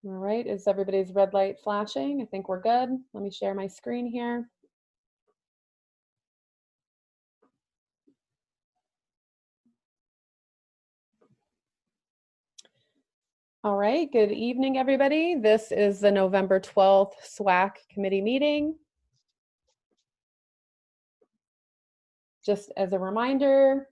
All right, is everybody's red light flashing? I think we're good. Let me share my screen here. All right, good evening, everybody. This is the November 12th SWAC committee meeting. Just as a reminder,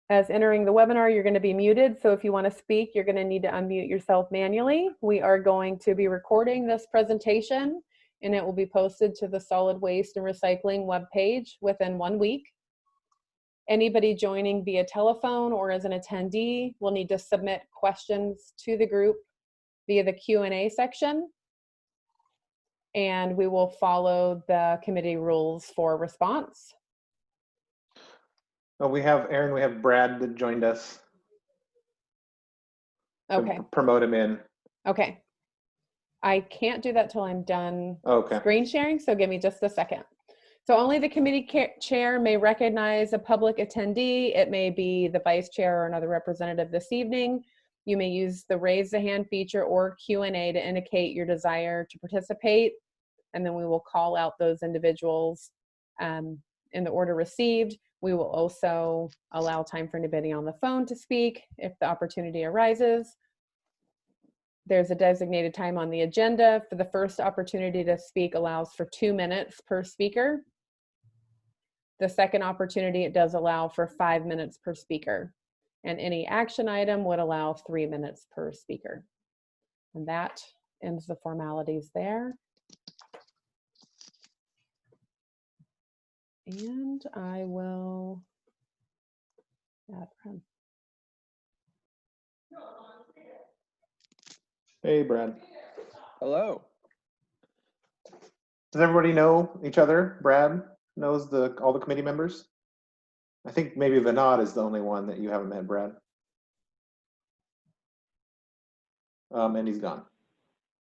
as entering the webinar, you're going to be muted. So if you want to speak, you're going to need to unmute yourself manually. We are going to be recording this presentation, and it will be posted to the Solid Waste and Recycling webpage within 1 week. Anybody joining via telephone or as an attendee will need to submit questions to the group via the Q&A section, and we will follow the committee rules for response. Oh, we have Aaron, we have Brad that joined us. Okay. Promote him in. Okay. I can't do that till I'm done screen sharing, so give me just a second. So only the committee chair may recognize a public attendee. It may be the vice chair or another representative this evening. You may use the raise the hand feature or Q&A to indicate your desire to participate, and then we will call out those individuals in the order received. We will also allow time for anybody on the phone to speak if the opportunity arises. There's a designated time on the agenda. For the first opportunity to speak allows for 2 minutes per speaker. The second opportunity, it does allow for 5 minutes per speaker. And any action item would allow 3 minutes per speaker. And that ends the formalities there. And I will add Brad. Hey, Brad. Hello. Does everybody know each other? Brad knows all the committee members? I think maybe Vinod is the only one that you haven't met, Brad. And he's gone.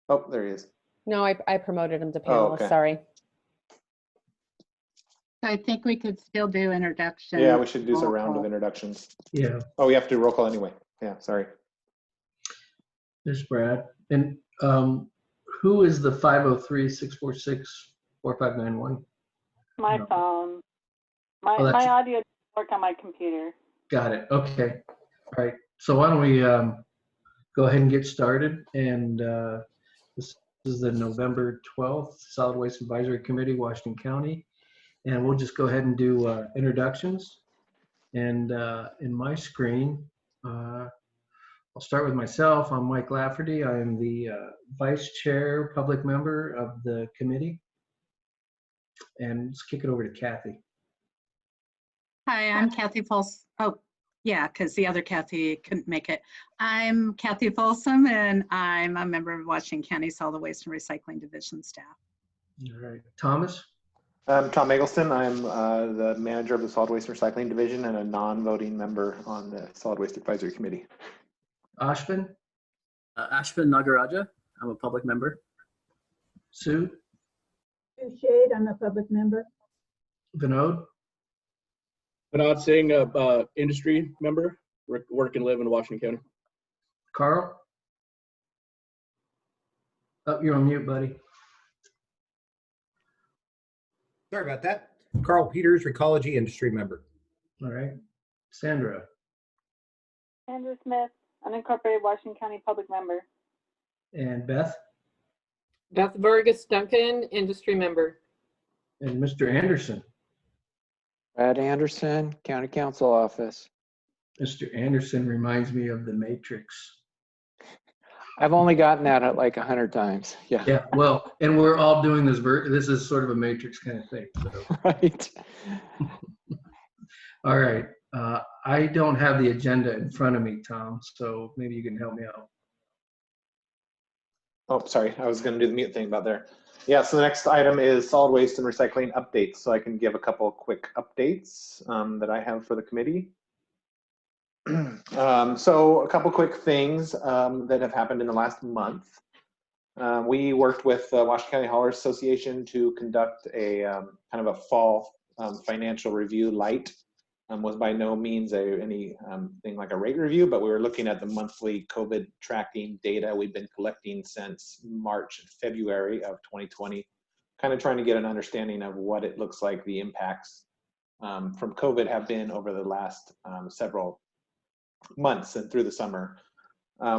Oh, there he is. No, I promoted him to panelist, okay. Sorry. I think we could still do introductions. Yeah, we should do a round of introductions. Yeah. Oh, we have to do roll call anyway. Yeah, sorry. There's Brad. And who is the 503-646-4591? My No. phone. My that's- audio doesn't work on my computer. Got it. Okay. All right. So why don't we go ahead and get started? And this is the November 12th Solid Waste Advisory Committee, Washington County. And we'll just go ahead and do introductions. And in my screen, I'll start with myself. I'm Mike Lafferty. I am the Vice Chair, Public Member of the committee. And let's kick it over to Kathy. Hi, I'm Kathy Folsom. Oh, yeah, because the other Kathy couldn't make it. I'm Kathy Folsom, and I'm a member of Washington County Solid Waste and Recycling Division staff. All right. Thomas? I'm Tom Eggleston. I'm the manager of the Solid Waste and Recycling Division and a non-voting member on the Solid Waste Advisory Committee. Ashvin? Ashvin Nagaraja. I'm a public member. Sue? Shade, I'm a public member. Vinod? Vinod Singh, industry member, work and live in Washington County. Carl? Oh, you're on mute, buddy. Sorry about that. Carl Peters, Recology industry member. All right. Sandra? Andrew Smith, unincorporated Washington County public member. And Beth? Beth Vargas Duncan, industry member. And Mr. Anderson? Brad Anderson, County Council Office. Mr. Anderson reminds me of the Matrix. I've only gotten that like 100 times. Yeah. Yeah, well, and we're all doing this. This is sort of a Matrix kind of thing. So. Right. All right. I don't have the agenda in front of me, Tom, so maybe you can help me out. Oh, sorry. I was going to do the mute thing about there. Yeah, so the next item is solid waste and recycling updates. So I can give a couple quick updates that I have for the committee. So a couple quick things that have happened in the last month. We worked with the Washington County Haulers Association to conduct a kind of a fall financial review light was by no means anything like a rate review, but we were looking at the monthly COVID tracking data we've been collecting since March and February of 2020, kind of trying to get an understanding of what it looks like the impacts from COVID have been over the last several months and through the summer.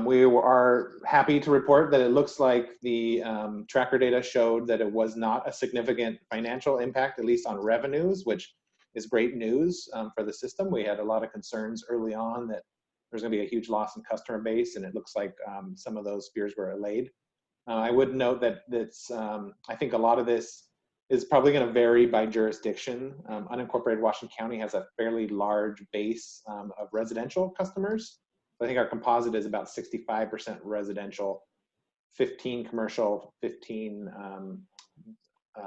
We are happy to report that it looks like the tracker data showed that it was not a significant financial impact, at least on revenues, which is great news for the system. We had a lot of concerns early on that there's going to be a huge loss in customer base, and it looks like some of those fears were allayed. I would note that I think a lot of this is probably going to vary by jurisdiction. Unincorporated Washington County has a fairly large base of residential customers. I think our composite is about 65% residential, 15 commercial, 15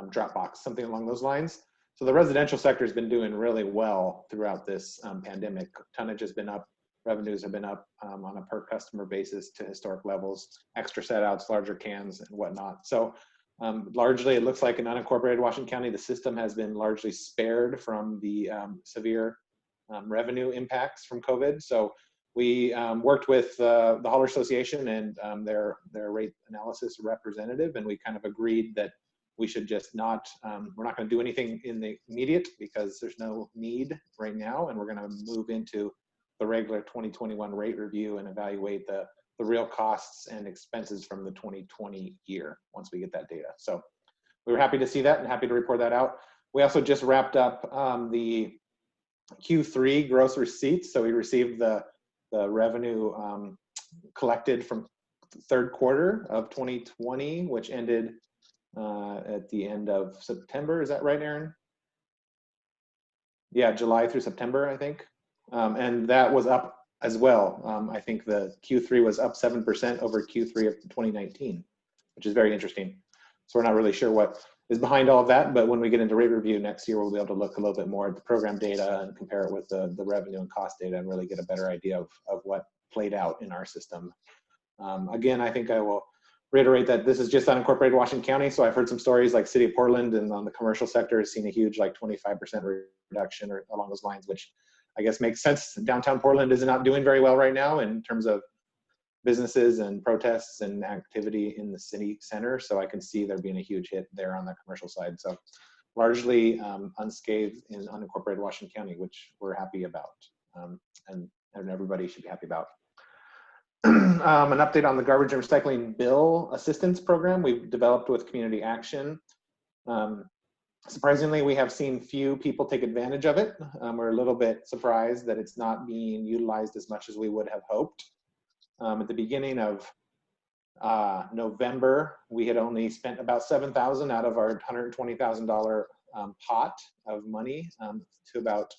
Dropbox, something along those lines. So the residential sector has been doing really well throughout this pandemic. Tonnage has been up, revenues have been up on a per customer basis to historic levels, extra set outs, larger cans and whatnot. So largely it looks like in unincorporated Washington County, the system has been largely spared from the severe revenue impacts from COVID. So we worked with the Hauler Association and their rate analysis representative, and we kind of agreed that we should just not, we're not going to do anything in the immediate because there's no need right now, and we're going to move into the regular 2021 rate review and evaluate the real costs and expenses from the 2020 year once we get that data. So we were happy to see that and happy to report that out. We also just wrapped up the Q3 gross receipts. So we received the revenue collected from the third quarter of 2020, which ended at the end of September. Is that right, Aaron? Yeah, July through September, I think. And that was up as well. I think the Q3 was up 7% over Q3 of 2019, which is very interesting. So we're not really sure what is behind all of that, but when we get into rate review next year, we'll be able to look a little bit more at the program data and compare it with the revenue and cost data and really get a better idea of what played out in our system. Again, I think I will reiterate that this is just unincorporated Washington County. So I've heard some stories like City of Portland and on the commercial sector has seen a huge like 25% reduction or along those lines, which I guess makes sense. Downtown Portland is not doing very well right now in terms of businesses and protests and activity in the city center. So I can see there being a huge hit there on the commercial side. So largely unscathed in unincorporated Washington County, which we're happy about and everybody should be happy about. An update on the garbage and recycling bill assistance program we've developed with Community Action. Surprisingly, we have seen few people take advantage of it. We're a little bit surprised that it's not being utilized as much as we would have hoped. At the beginning of November, we had only spent about $7,000 out of our $120,000 pot of money to about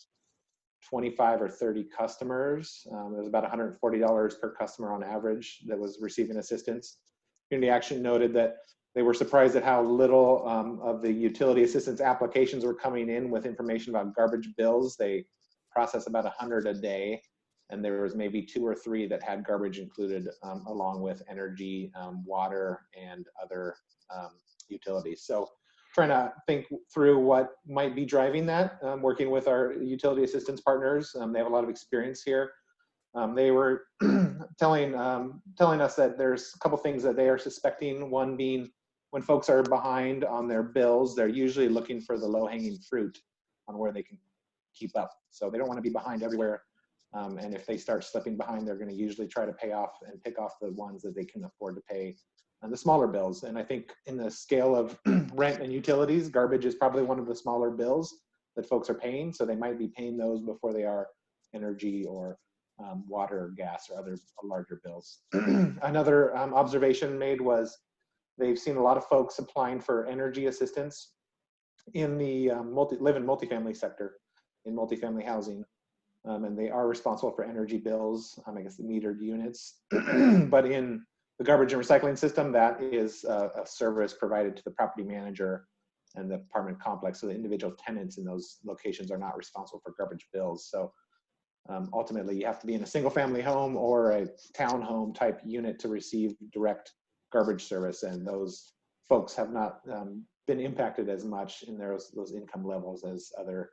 25 or 30 customers. It was about $140 per customer on average that was receiving assistance. Community Action noted that they were surprised at how little of the utility assistance applications were coming in with information about garbage bills. They process about 100 a day, and there was maybe 2 or 3 that had garbage included along with energy, water, and other utilities. So trying to think through what might be driving that, working with our utility assistance partners. They have a lot of experience here. They were telling us that there's a couple things that they are suspecting. One being when folks are behind on their bills, they're usually looking for the low-hanging fruit on where they can keep up. So they don't want to be behind everywhere. And if they start slipping behind, they're going to usually try to pay off and pick off the ones that they can afford to pay and the smaller bills. And I think in the scale of rent and utilities, garbage is probably one of the smaller bills that folks are paying. So they might be paying those before they are energy or water or gas or other larger bills. Another observation made was they've seen a lot of folks applying for energy assistance in the live in multifamily sector, in multifamily housing. And they are responsible for energy bills, I guess the metered units. But in the garbage and recycling system, that is a service provided to the property manager and the apartment complex. So the individual tenants in those locations are not responsible for garbage bills. So ultimately, you have to be in a single family home or a townhome type unit to receive direct garbage service. And those folks have not been impacted as much in those income levels as other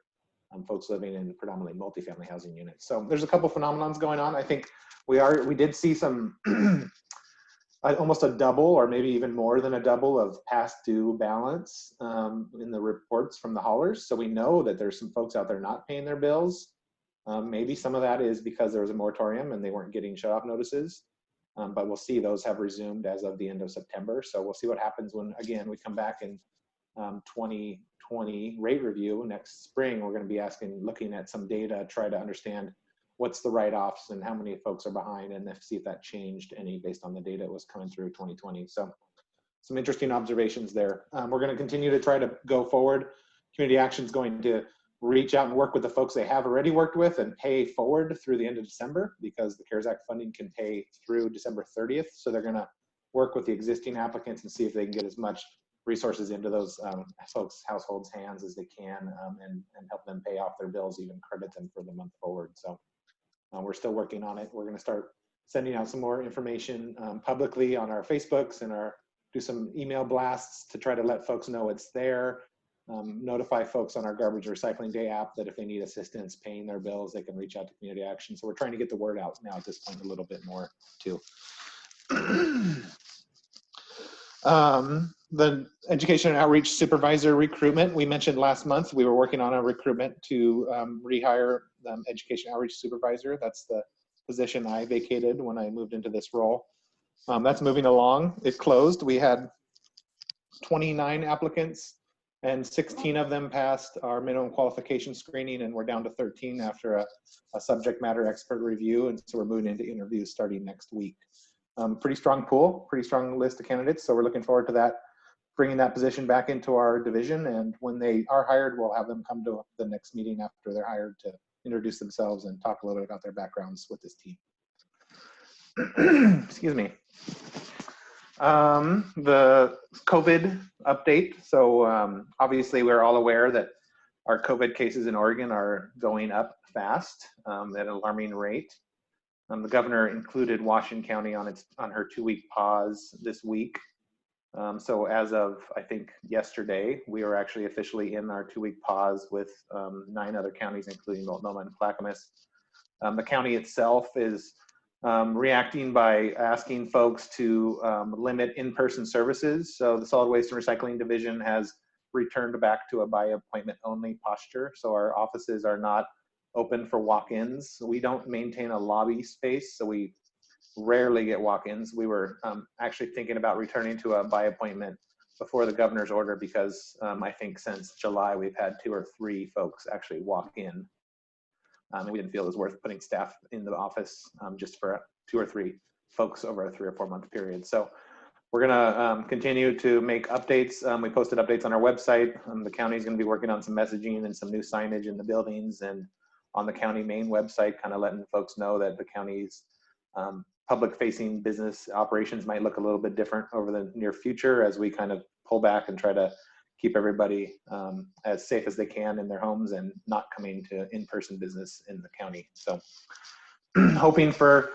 folks living in predominantly multifamily housing units. So there's a couple phenomenons going on. I think we did see some almost a double or maybe even more than a double of past due balance in the reports from the haulers. So we know that there's some folks out there not paying their bills. Maybe some of that is because there was a moratorium and they weren't getting shut off notices. But we'll see those have resumed as of the end of September. So we'll see what happens when, again, we come back in 2020 rate review next spring. We're going to be looking at some data, try to understand what's the write-offs and how many folks are behind, and see if that changed any based on the data that was coming through 2020. So some interesting observations there. We're going to continue to try to go forward. Community Action is going to reach out and work with the folks they have already worked with and pay forward through the end of December, because the CARES Act funding can pay through December 30th. So they're going to work with the existing applicants and see if they can get as much resources into those folks' households' hands as they can, and help them pay off their bills, even credit them for the month forward. So we're still working on it. We're going to start sending out some more information publicly on our Facebooks and do some email blasts to try to let folks know it's there. Notify folks on our Garbage Recycling Day app that if they need assistance paying their bills, they can reach out to Community Action. So we're trying to get the word out now at this point a little bit more too. The Education and Outreach Supervisor recruitment, we mentioned last month, we were working on a recruitment to rehire Education Outreach Supervisor. That's the position I vacated when I moved into this role. That's moving along. It closed. We had 29 applicants and 16 of them passed our minimum qualification screening, and we're down to 13 after a subject matter expert review. And so we're moving into interviews starting next week. Pretty strong pool, pretty strong list of candidates. So we're looking forward to that, bringing that position back into our division. And when they are hired, we'll have them come to the next meeting after they're hired to introduce themselves and talk a little bit about their backgrounds with this team. Excuse me. The COVID update. So obviously we're all aware that our COVID cases in Oregon are going up fast at an alarming rate. The governor included Washington County on her 2-week pause this week. So as of, I think, yesterday, we were actually officially in our 2-week pause with 9 other counties, including Multnomah and Clackamas. The county itself is reacting by asking folks to limit in-person services. So the Solid Waste and Recycling Division has returned back to a by appointment only posture. So our offices are not open for walk-ins. We don't maintain a lobby space, so we rarely get walk-ins. We were actually thinking about returning to a by appointment before the governor's order, because I think since July we've had 2 or 3 folks actually walk in. And we didn't feel it was worth putting staff in the office just for 2 or 3 folks over a 3 or 4 month period. So we're gonna continue to make updates. We posted updates on our website. The county's gonna be working on some messaging and some new signage in the buildings and on the county main website, kind of letting folks know that the county's public facing business operations might look a little bit different over the near future as we kind of pull back and try to keep everybody as safe as they can in their homes and not coming to in-person business in the county. So hoping for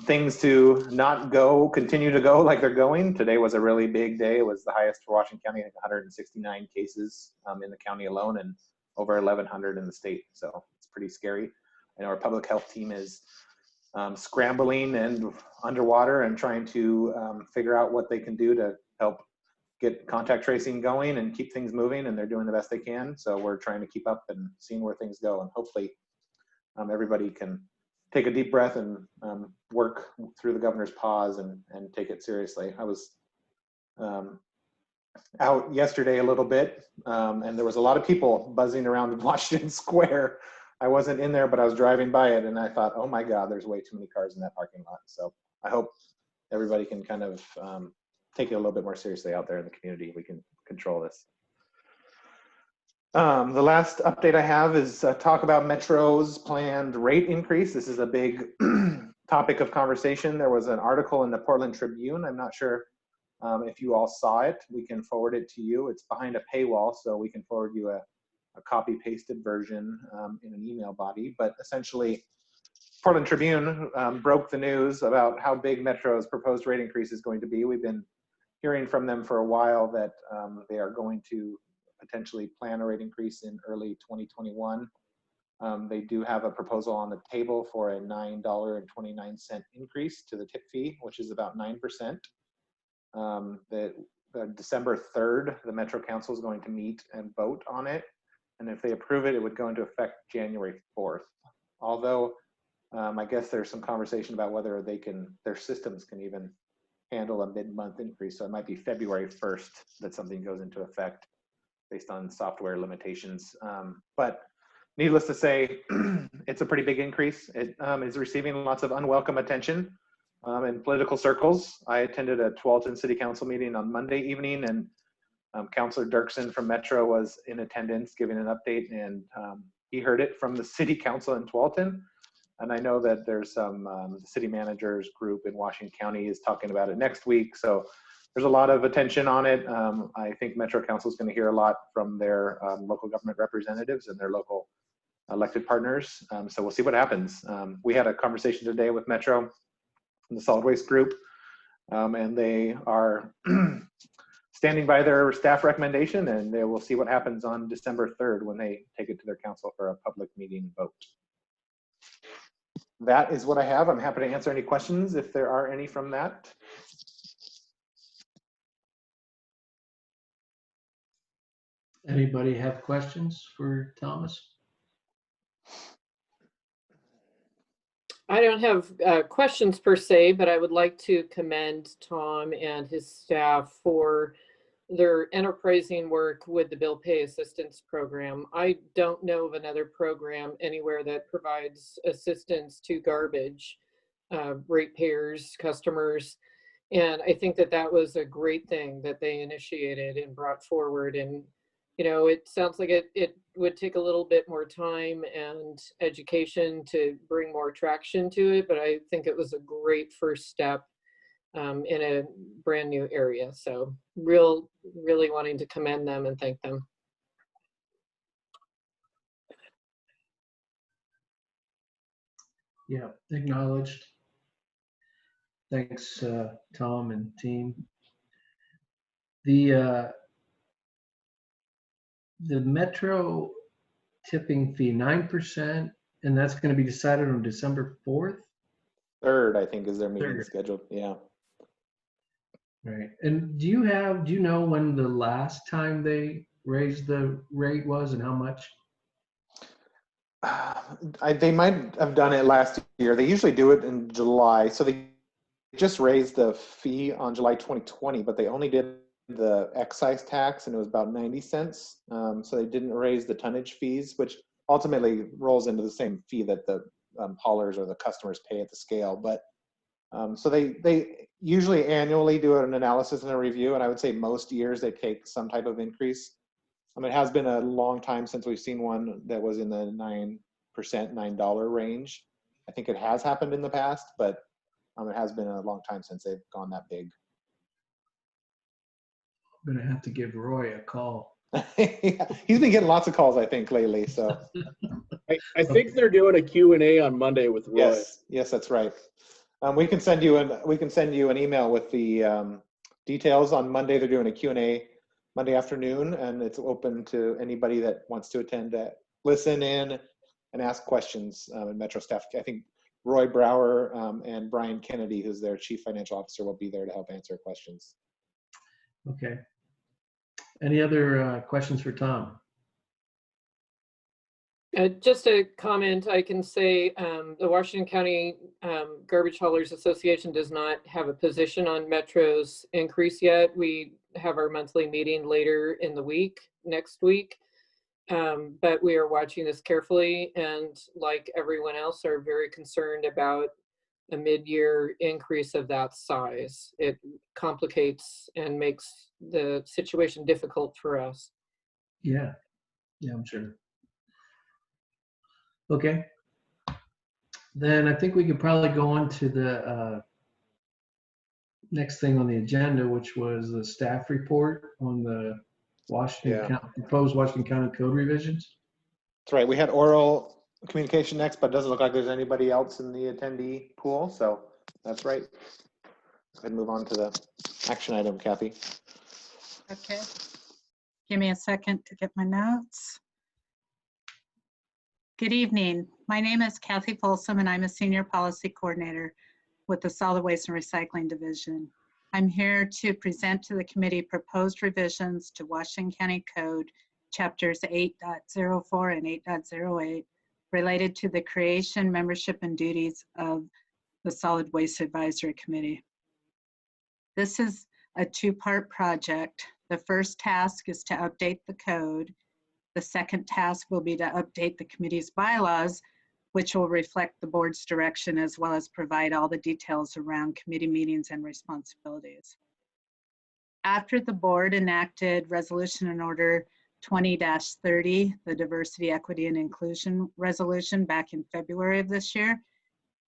things to not continue to go like they're going. Today was a really big day. It was the highest for Washington County, I think 169 cases in the county alone and over 1,100 in the state. So it's pretty scary. I know our public health team is scrambling and underwater and trying to figure out what they can do to help get contact tracing going and keep things moving, and they're doing the best they can. So we're trying to keep up and seeing where things go, and hopefully everybody can take a deep breath and work through the governor's pause and take it seriously. I was out yesterday a little bit, and there was a lot of people buzzing around Washington Square. I wasn't in there, but I was driving by it, and I thought, oh my God, there's way too many cars in that parking lot. So I hope everybody can kind of take it a little bit more seriously out there in the community. We can control this. The last update I have is talk about Metro's planned rate increase. This is a big topic of conversation. There was an article in the Portland Tribune. I'm not sure if you all saw it. We can forward it to you. It's behind a paywall, so we can forward you a copy-pasted version in an email body. But essentially, Portland Tribune broke the news about how big Metro's proposed rate increase is going to be. We've been hearing from them for a while that they are going to potentially plan a rate increase in early 2021. They do have a proposal on the table for a $9.29 increase to the tip fee, which is about 9%. December 3rd, the Metro Council is going to meet and vote on it. And if they approve it, it would go into effect January 4th. Although I guess there's some conversation about whether their systems can even handle a mid-month increase. So it might be February 1st that something goes into effect based on software limitations. But needless to say, it's a pretty big increase. It is receiving lots of unwelcome attention in political circles. I attended a Tualatin City Council meeting on Monday evening, and Councilor Dirksen from Metro was in attendance giving an update, and he heard it from the City Council in Tualatin. And I know that there's some the city managers group in Washington County is talking about it next week. So there's a lot of attention on it. I think Metro Council is going to hear a lot from their local government representatives and their local elected partners. So we'll see what happens. We had a conversation today with Metro and the solid waste group, and they are standing by their staff recommendation, and they will see what happens on December 3rd when they take it to their council for a public meeting vote. That is what I have. I'm happy to answer any questions if there are any from that. Anybody have questions for Thomas? I don't have questions per se, but I would like to commend Tom and his staff for their enterprising work with the Bill Pay Assistance Program. I don't know of another program anywhere that provides assistance to garbage ratepayers, customers. And I think that that was a great thing that they initiated and brought forward. And, you know, it sounds like it would take a little bit more time and education to bring more traction to it, but I think it was a great first step in a brand new area. So really wanting to commend them and thank them. Yeah, acknowledged. Thanks, Tom and team. The Metro tipping fee, 9%, and that's going to be decided on December 4th? 3rd, I think, is their meeting 3rd. scheduled. Yeah. Right. And do you know when the last time they raised the rate was and how much? They might have done it last year. They usually do it in July. So they just raised the fee on July 2020, but they only did the excise tax, and it was about 90 cents. So they didn't raise the tonnage fees, which ultimately rolls into the same fee that the haulers or the customers pay at the scale. But so they usually annually do an analysis and a review, and I would say most years they take some type of increase. It has been a long time since we've seen one that was in the 9%, $9 range. I think it has happened in the past, but it has been a long time since they've gone that big. I'm going to have to give Roy a call. Yeah, he's been getting lots of calls, I think, lately. So I think they're doing a Q&A on Monday with Roy. Yes, that's right. We can send you an email with the details. On Monday, they're doing a Q&A Monday afternoon, and it's open to anybody that wants to attend, listen in and ask questions. And Metro staff, I think Roy Brower and Brian Kennedy, who's their chief financial officer, will be there to help answer questions. Okay. Any other questions for Tom? Just a comment, I can say the Washington County Garbage Haulers Association does not have a position on Metro's increase yet. We have our monthly meeting later in the week, next week, but we are watching this carefully, and like everyone else are very concerned about a mid-year increase of that size. It complicates and makes the situation difficult for us. Yeah, I'm sure. Okay. Then I think we could probably go on to the next thing on the agenda, which was the staff report on the proposed Washington County code revisions. That's right. We had oral communication next, but it doesn't look like there's anybody else in the attendee pool. So that's right. Go ahead and move on to the action item, Kathy. Okay. Give me a second to get my notes. Good evening. My name is Kathy Folsom, and I'm a Senior Policy Coordinator with the Solid Waste and Recycling Division. I'm here to present to the committee proposed revisions to Washington County Code Chapters 8.04 and 8.08 related to the creation, membership, and duties of the Solid Waste Advisory Committee. This is a two-part project. The first task is to update the code. The second task will be to update the committee's bylaws, which will reflect the board's direction as well as provide all the details around committee meetings and responsibilities. After the board enacted Resolution and Order 20-30, the Diversity, Equity, and Inclusion Resolution back in February of this year,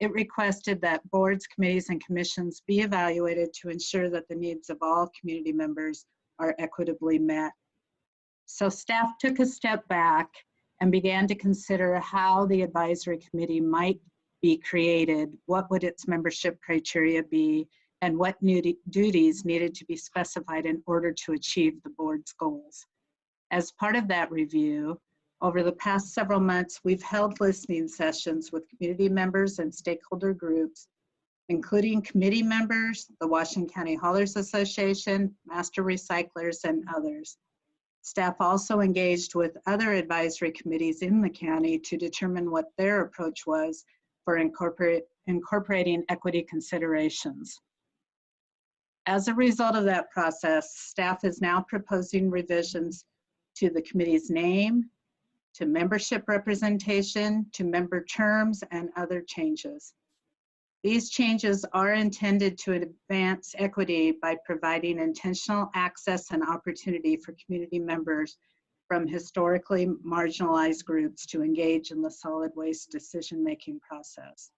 it requested that boards, committees, and commissions be evaluated to ensure that the needs of all community members are equitably met. So staff took a step back and began to consider how the advisory committee might be created, what would its membership criteria be, and what new duties needed to be specified in order to achieve the board's goals. As part of that review, over the past several months, we've held listening sessions with community members and stakeholder groups, including committee members, the Washington County Haulers Association, Master Recyclers, and others. Staff also engaged with other advisory committees in the county to determine what their approach was for incorporating equity considerations. As a result of that process, staff is now proposing revisions to the committee's name, to membership representation, to member terms, and other changes. These changes are intended to advance equity by providing intentional access and opportunity for community members from historically marginalized groups to engage in the solid waste decision-making process.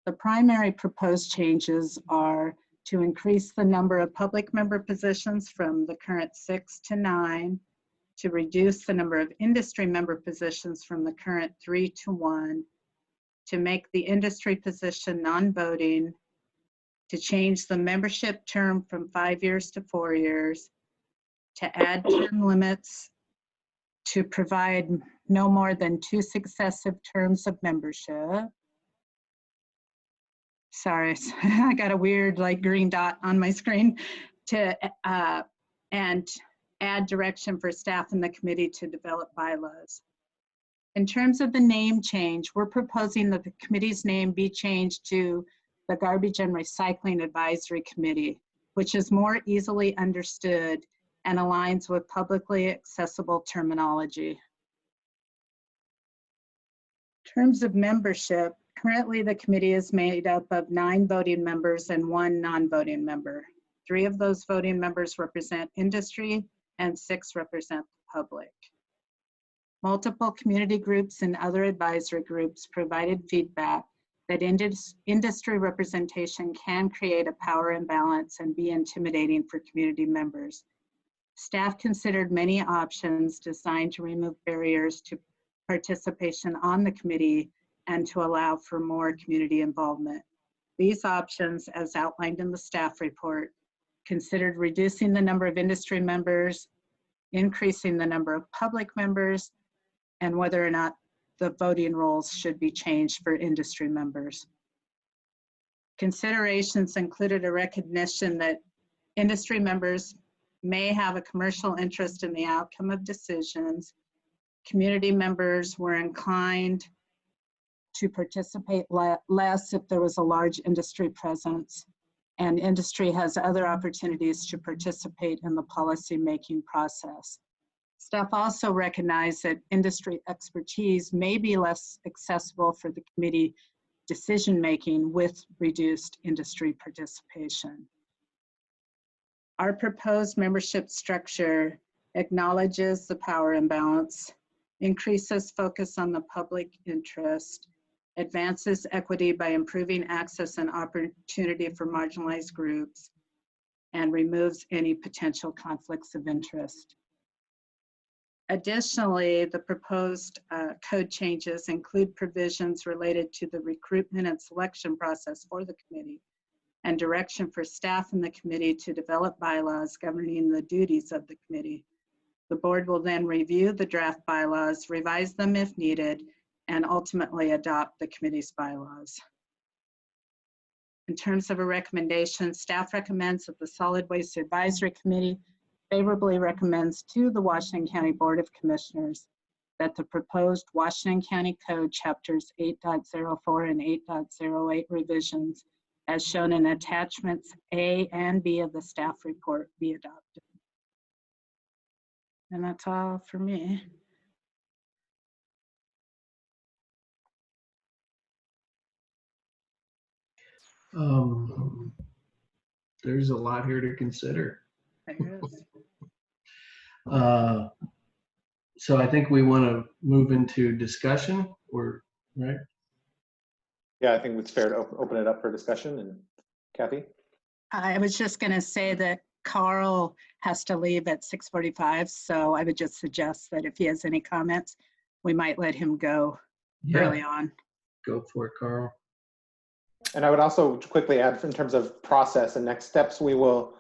The primary proposed changes are to increase the number of public member positions from the current 6 to 9, to reduce the number of industry member positions from the current 3 to 1, to make the industry position non-voting, to change the membership term from 5 years to 4 years, to add term limits, to provide no more than 2 successive terms of membership. Sorry, I got a weird like green dot on my screen. And add direction for staff and the committee to develop bylaws. In terms of the name change, we're proposing that the committee's name be changed to the Garbage and Recycling Advisory Committee, which is more easily understood and aligns with publicly accessible terminology. In terms of membership, currently the committee is made up of 9 voting members and 1 non-voting member. 3 of those voting members represent industry and 6 represent the public. Multiple community groups and other advisory groups provided feedback that industry representation can create a power imbalance and be intimidating for community members. Staff considered many options designed to remove barriers to participation on the committee and to allow for more community involvement. These options, as outlined in the staff report, considered reducing the number of industry members, increasing the number of public members, and whether or not the voting roles should be changed for industry members. Considerations included a recognition that industry members may have a commercial interest in the outcome of decisions. Community members were inclined to participate less if there was a large industry presence, and industry has other opportunities to participate in the policy-making process. Staff also recognized that industry expertise may be less accessible for the committee decision-making with reduced industry participation. Our proposed membership structure acknowledges the power imbalance, increases focus on the public interest, advances equity by improving access and opportunity for marginalized groups, and removes any potential conflicts of interest. Additionally, the proposed code changes include provisions related to the recruitment and selection process for the committee, and direction for staff and the committee to develop bylaws governing the duties of the committee. The board will then review the draft bylaws, revise them if needed, and ultimately adopt the committee's bylaws. In terms of a recommendation, staff recommends that the Solid Waste Advisory Committee favorably recommends to the Washington County Board of Commissioners that the proposed Washington County Code Chapters 8.04 and 8.08 revisions, as shown in attachments A and B of the staff report, be adopted. And that's all for me. There's a lot here to consider. There is. So I think we want to move into discussion, or right? Yeah, I think it's fair to open it up for discussion. And Kathy? I was just going to say that Carl has to leave at 6:45, so I would just suggest that if he has any comments, we might let him go early on. Go for it, Carl. And I would also quickly add, in terms of process and next steps, we will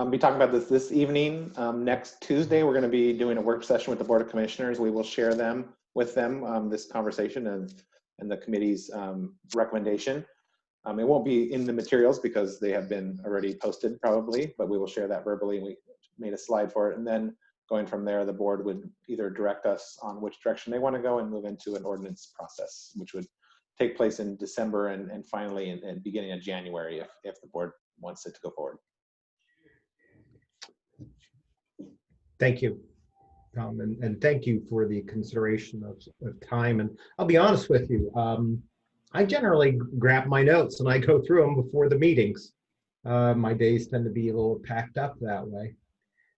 be talking about this evening. Next Tuesday, we're going to be doing a work session with the Board of Commissioners. We will share with them this conversation and the committee's recommendation. It won't be in the materials because they have been already posted probably, but we will share that verbally. We made a slide for it. And then going from there, the board would either direct us on which direction they want to go and move into an ordinance process, which would take place in December and finally in beginning of January if the board wants it to go forward. Thank you, Tom, and thank you for the consideration of time. And I'll be honest with you, I generally grab my notes and I go through them before the meetings. My days tend to be a little packed up that way.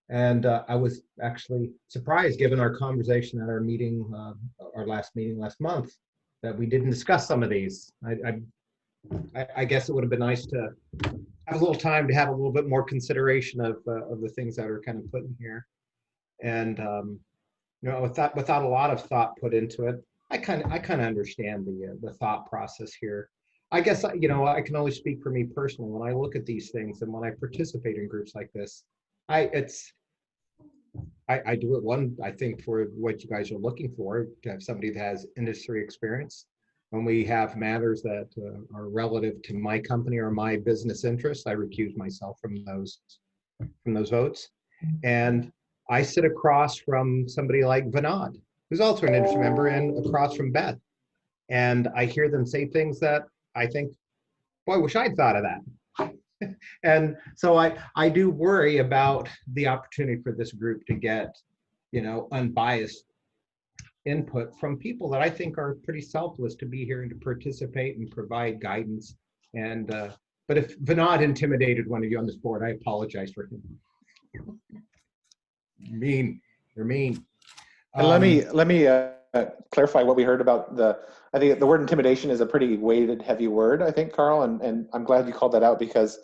And I was actually surprised, given our conversation at our meeting, our last meeting last month, that we didn't discuss some of these. I guess it would have been nice to have a little time to have a little bit more consideration of the things that are kind of put in here. And you know, without a lot of thought put into it, I kind of understand the thought process here. I guess, you know, I can only speak for me personally. When I look at these things and when I participate in groups like this, I do it, I think, for what you guys are looking for, to have somebody that has industry experience. When we have matters that are relative to my company or my business interests, I recuse myself from those votes. And I sit across from somebody like Vinod, who's also an industry member, and across from Beth. And I hear them say things that I think, boy, I wish I'd thought of that. And so I do worry about the opportunity for this group to get, you know, unbiased input from people that I think are pretty selfless to be here and to participate and provide guidance. And but if Vinod intimidated one of you on this board, I apologize for him. You're mean. And let me clarify what we heard about I think the word intimidation is a pretty weighted, heavy word, I think, Carl, and I'm glad you called that out, because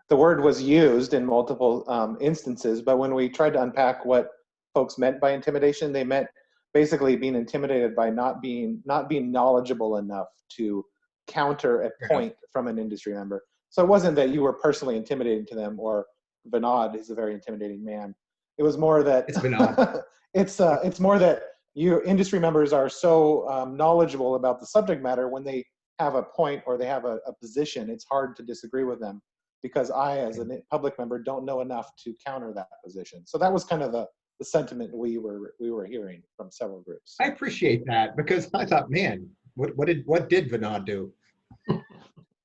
the word was used in multiple instances, but when we tried to unpack what folks meant by intimidation, they meant basically being intimidated by not being knowledgeable enough to counter a point from an industry member. So it wasn't that you were personally intimidating to them, or Vinod is a very intimidating man. It was more that it's Vinod. It's more that industry members are so knowledgeable about the subject matter. When they have a point or they have a position, it's hard to disagree with them, because I, as a public member, don't know enough to counter that position. So that was kind of the sentiment we were hearing from several groups. I appreciate that, because I thought, man, what did Vinod do?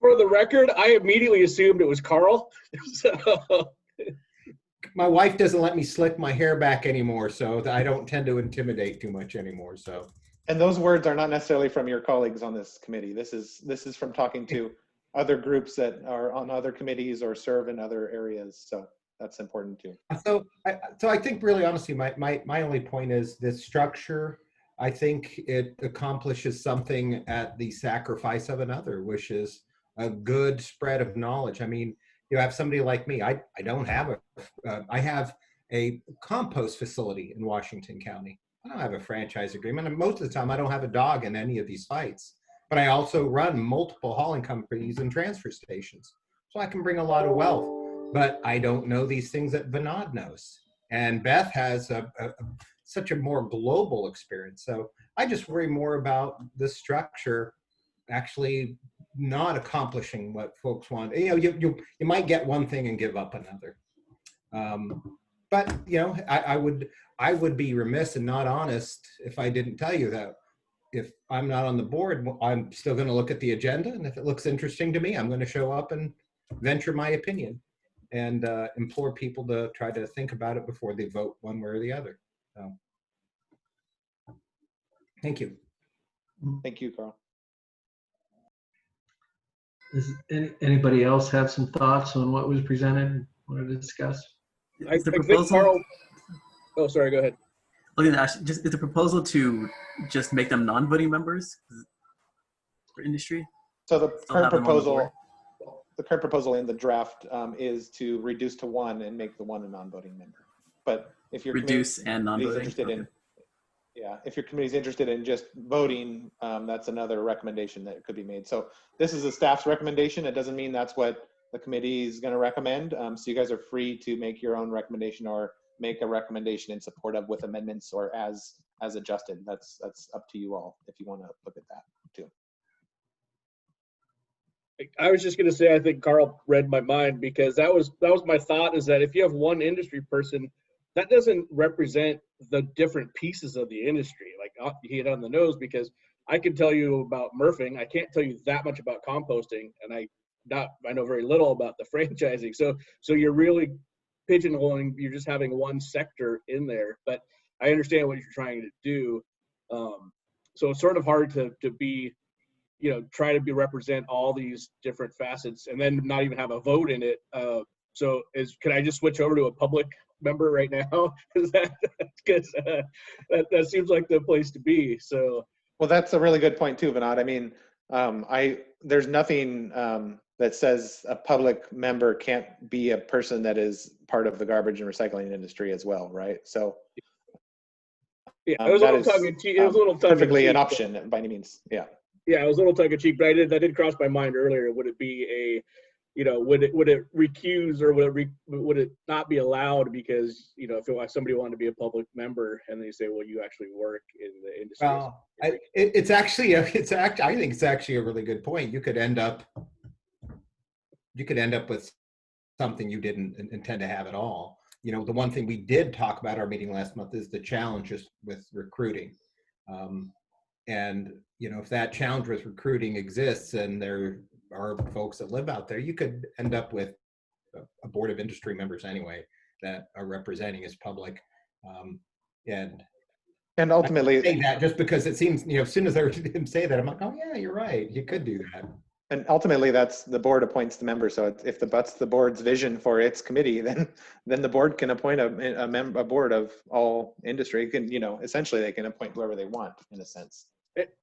For the record, I immediately assumed it was Carl. So. My wife doesn't let me slick my hair back anymore, so I don't tend to intimidate too much anymore. So. And those words are not necessarily from your colleagues on this committee. This is from talking to other groups that are on other committees or serve in other areas. So that's important too. So I think, really honestly, my only point is this structure. I think it accomplishes something at the sacrifice of another, which is a good spread of knowledge. I mean, you have somebody like me. I don't have I have a compost facility in Washington County. I don't have a franchise agreement, and most of the time I don't have a dog in any of these fights. But I also run multiple hauling companies and transfer stations. So I can bring a lot of wealth, but I don't know these things that Vinod knows. And Beth has such a more global experience. So I just worry more about the structure actually not accomplishing what folks want. You know, you might get one thing and give up another. But you know, I would be remiss and not honest if I didn't tell you that if I'm not on the board, I'm still going to look at the agenda, and if it looks interesting to me, I'm going to show up and venture my opinion and implore people to try to think about it before they vote one way or the other. So, thank you. Thank you, Carl. Does anybody else have some thoughts on what was presented? Want to discuss? I think Carl. Oh, sorry. Go ahead. Okay, just is the proposal to just make them non-voting members for industry? So the current proposal in the draft is to reduce to one and make the one a non-voting member. But if your reduce and non-voting, interested in, if your committee is interested in just voting, that's another recommendation that could be made. So this is a staff's recommendation. It doesn't mean that's what the committee is going to recommend. So you guys are free to make your own recommendation or make a recommendation in support of with amendments or as adjusted. That's up to you all if you want to look at that too. I was just going to say, I think Carl read my mind, because that was my thought, is that if you have one industry person, that doesn't represent the different pieces of the industry. Like, you hit on the nose, because I can tell you about Murphing. I can't tell you that much about composting, and I know very little about the franchising. So you're really pigeonholing, you're just having one sector in there, but I understand what you're trying to do. So it's sort of hard to be, you know, try to represent all these different facets and then not even have a vote in it. So can I just switch over to a public member right now? Because that seems like the place to be. So. Well, that's a really good point too, Vinod. I mean, there's nothing that says a public member can't be a person that is part of the garbage and recycling industry as well, right? So yeah, it was a little tongue in cheek. It was a little tongue perfectly in cheek, an option by any means. Yeah. Yeah, it was a little tongue in cheek, but that did cross my mind earlier. Would it be a, you know, would it recuse, or would it not be allowed because, you know, if somebody wanted to be a public member and they say, well, you actually work in the industry. Well, I think it's actually a really good point. You could end up with something you didn't intend to have at all. You know, the one thing we did talk about our meeting last month is the challenges with recruiting. And, you know, if that challenge with recruiting exists and there are folks that live out there, you could end up with a board of industry members anyway that are representing as public. And ultimately, I say that just because it seems, you know, as soon as I heard him say that, I'm like, oh yeah, you're right. You could do that. And ultimately, that's the board appoints the member. So if that's the board's vision for its committee, then the board can appoint a board of all industry. It can, you know, essentially they can appoint whoever they want in a sense.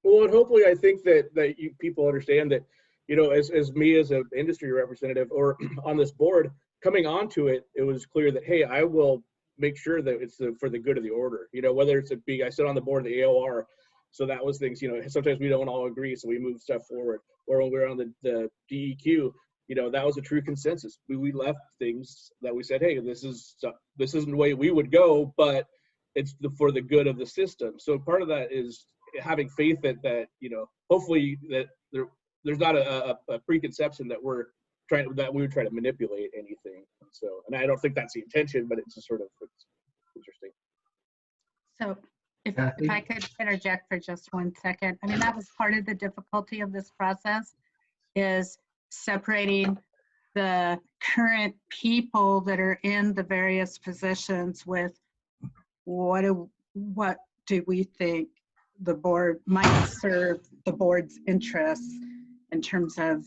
Well, and hopefully, I think that you people understand that, you know, as me as an industry representative or on this board, coming onto it, it was clear that, hey, I will make sure that it's for the good of the order. You know, whether it's I sit on the board of the AOR, so that was things. You know, sometimes we don't all agree, so we move stuff forward. Or when we were on the DEQ, you know, that was a true consensus. We left things that we said, hey, this isn't the way we would go, but it's for the good of the system. So part of that is having faith that you know, hopefully that there's not a preconception that we would try to manipulate anything. So, and I don't think that's the intention, but it's interesting. So if I could interject for just 1 second. I mean, that was part of the difficulty of this process, is separating the current people that are in the various positions with what do we think the board might serve the board's interests in terms of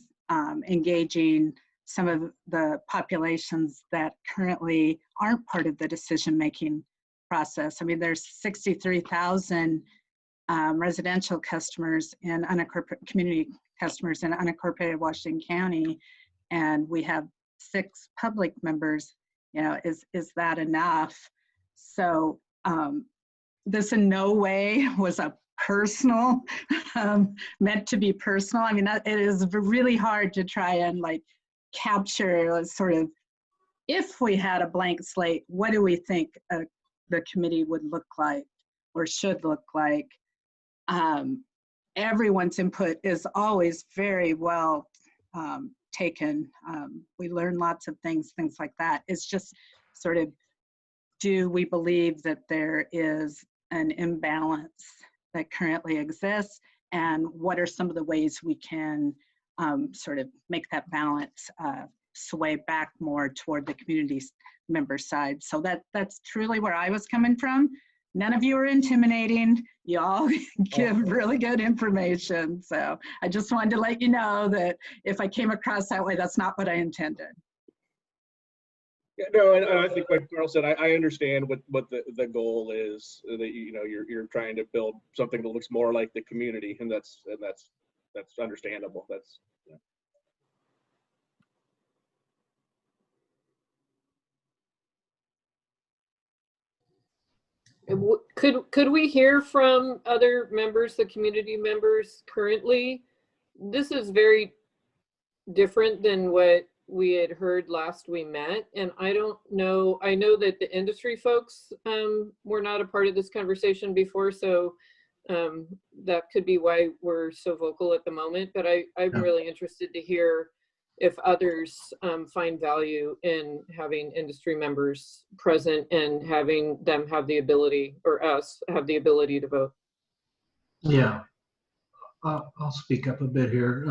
engaging some of the populations that currently aren't part of the decision-making process. I mean, there's 63,000 residential customers and community customers in unincorporated Washington County, and we have 6 public members. You know, is that enough? So this in no way was a personal, meant to be personal. I mean, it is really hard to try and like capture sort of, if we had a blank slate, what do we think the committee would look like or should look like? Everyone's input is always very well taken. We learn lots of things like that. It's just sort of, do we believe that there is an imbalance that currently exists, and what are some of the ways we can sort of make that balance sway back more toward the community member side? So that's truly where I was coming from. None of you are intimidating. You all give really good information. So I just wanted to let you know that if I came across that way, that's not what I intended. Yeah, no, and I think like Carl said, I understand what the goal is, that you're trying to build something that looks more like the community, and that's understandable. That's Could we hear from other members, the community members currently? This is very different than what we had heard last we met, and I don't know, I know that the industry folks were not a part of this conversation before, so that could be why we're so vocal at the moment, but I'm really interested to hear if others find value in having industry members present and having them have the ability, or us have the ability to vote. Yeah, I'll speak up a bit here.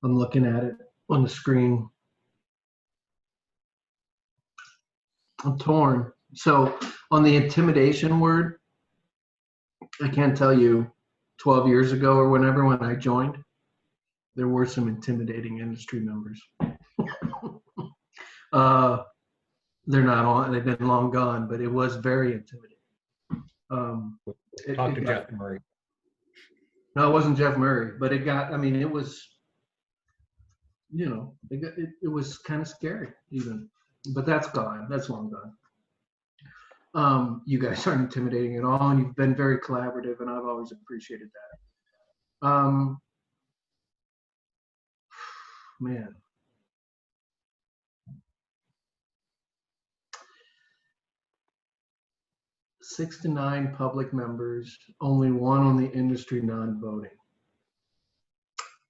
I'm looking at it on the screen. I'm torn. So on the intimidation word, I can't tell you 12 years ago or whenever when I joined, there were some intimidating industry members. They're not on, they've been long gone, but it was very intimidating. Talk to Jeff Murray. No, it wasn't Jeff Murray, but it got, I mean, it was, it was kind of scary even, but that's gone. That's long gone. You guys aren't intimidating at all, and you've been very collaborative, and I've always appreciated that. Man. Six to 9 public members, only 1 on the industry non-voting.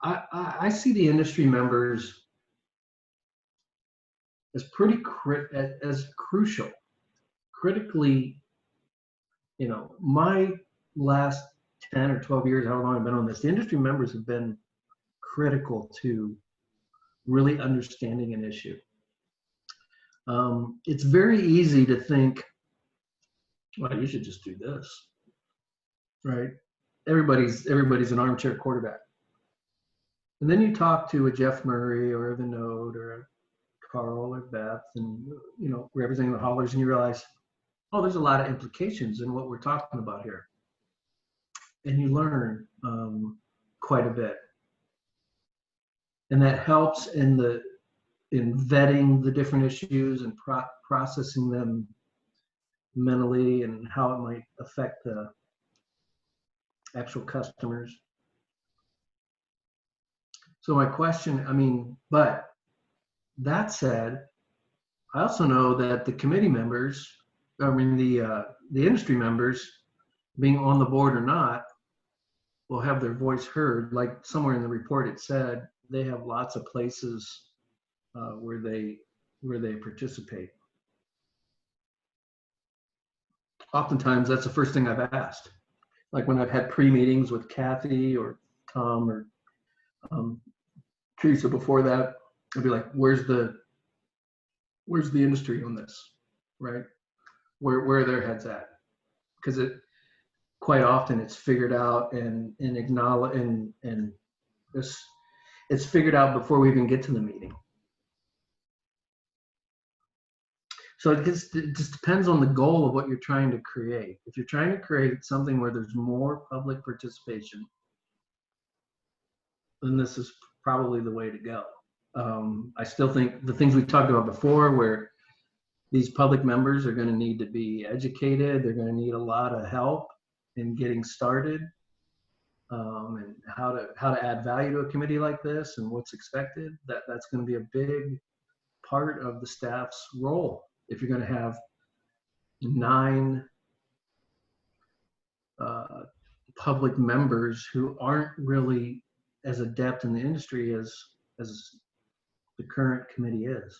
I see the industry members as pretty as crucial. Critically, my last 10 or 12 years, how long I've been on this, the industry members have been critical to really understanding an issue. It's very easy to think, well, you should just do this, right? Everybody's an armchair quarterback. And then you talk to a Jeff Murray or the Node or a Carl or Beth, and representing the haulers, and you realize, oh, there's a lot of implications in what we're talking about here. And you learn quite a bit. And that helps in vetting the different issues and processing them mentally and how it might affect the actual customers. So my question, but that said, I also know that the committee members, the industry members, being on the board or not, will have their voice heard. Like somewhere in the report it said they have lots of places where they participate. Oftentimes that's the first thing I've asked. Like when I've had pre-meetings with Kathy or Tom or Teresa before that, I'd be like, where's the industry on this, right? Where are their heads at? Because quite often it's figured out and acknowledged and it's figured out before we even get to the meeting. So it just depends on the goal of what you're trying to create. If you're trying to create something where there's more public participation, then this is probably the way to go. I still think the things we talked about before, where these public members are going to need to be educated, they're going to need a lot of help in getting started. and how to add value to a committee like this and what's expected. That's going to be a big part of the staff's role. If you're going to have 9 public members who aren't really as adept in the industry as the current committee is.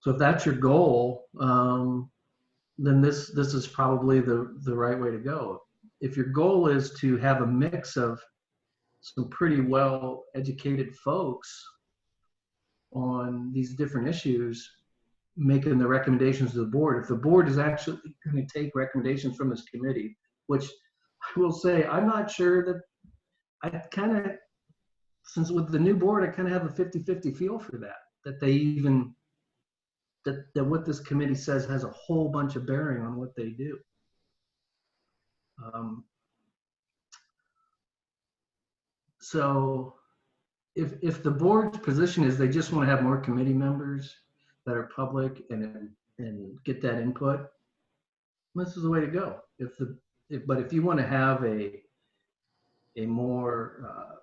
So if that's your goal, then this is probably the right way to go. If your goal is to have a mix of some pretty well educated folks on these different issues, making the recommendations to the board, if the board is actually going to take recommendations from this committee, which I will say, I'm not sure that I kind of, since with the new board, I kind of have a 50-50 feel for that they even, that what this committee says has a whole bunch of bearing on what they do. So if the board's position is they just want to have more committee members that are public and get that input, this is the way to go. But if you want to have a more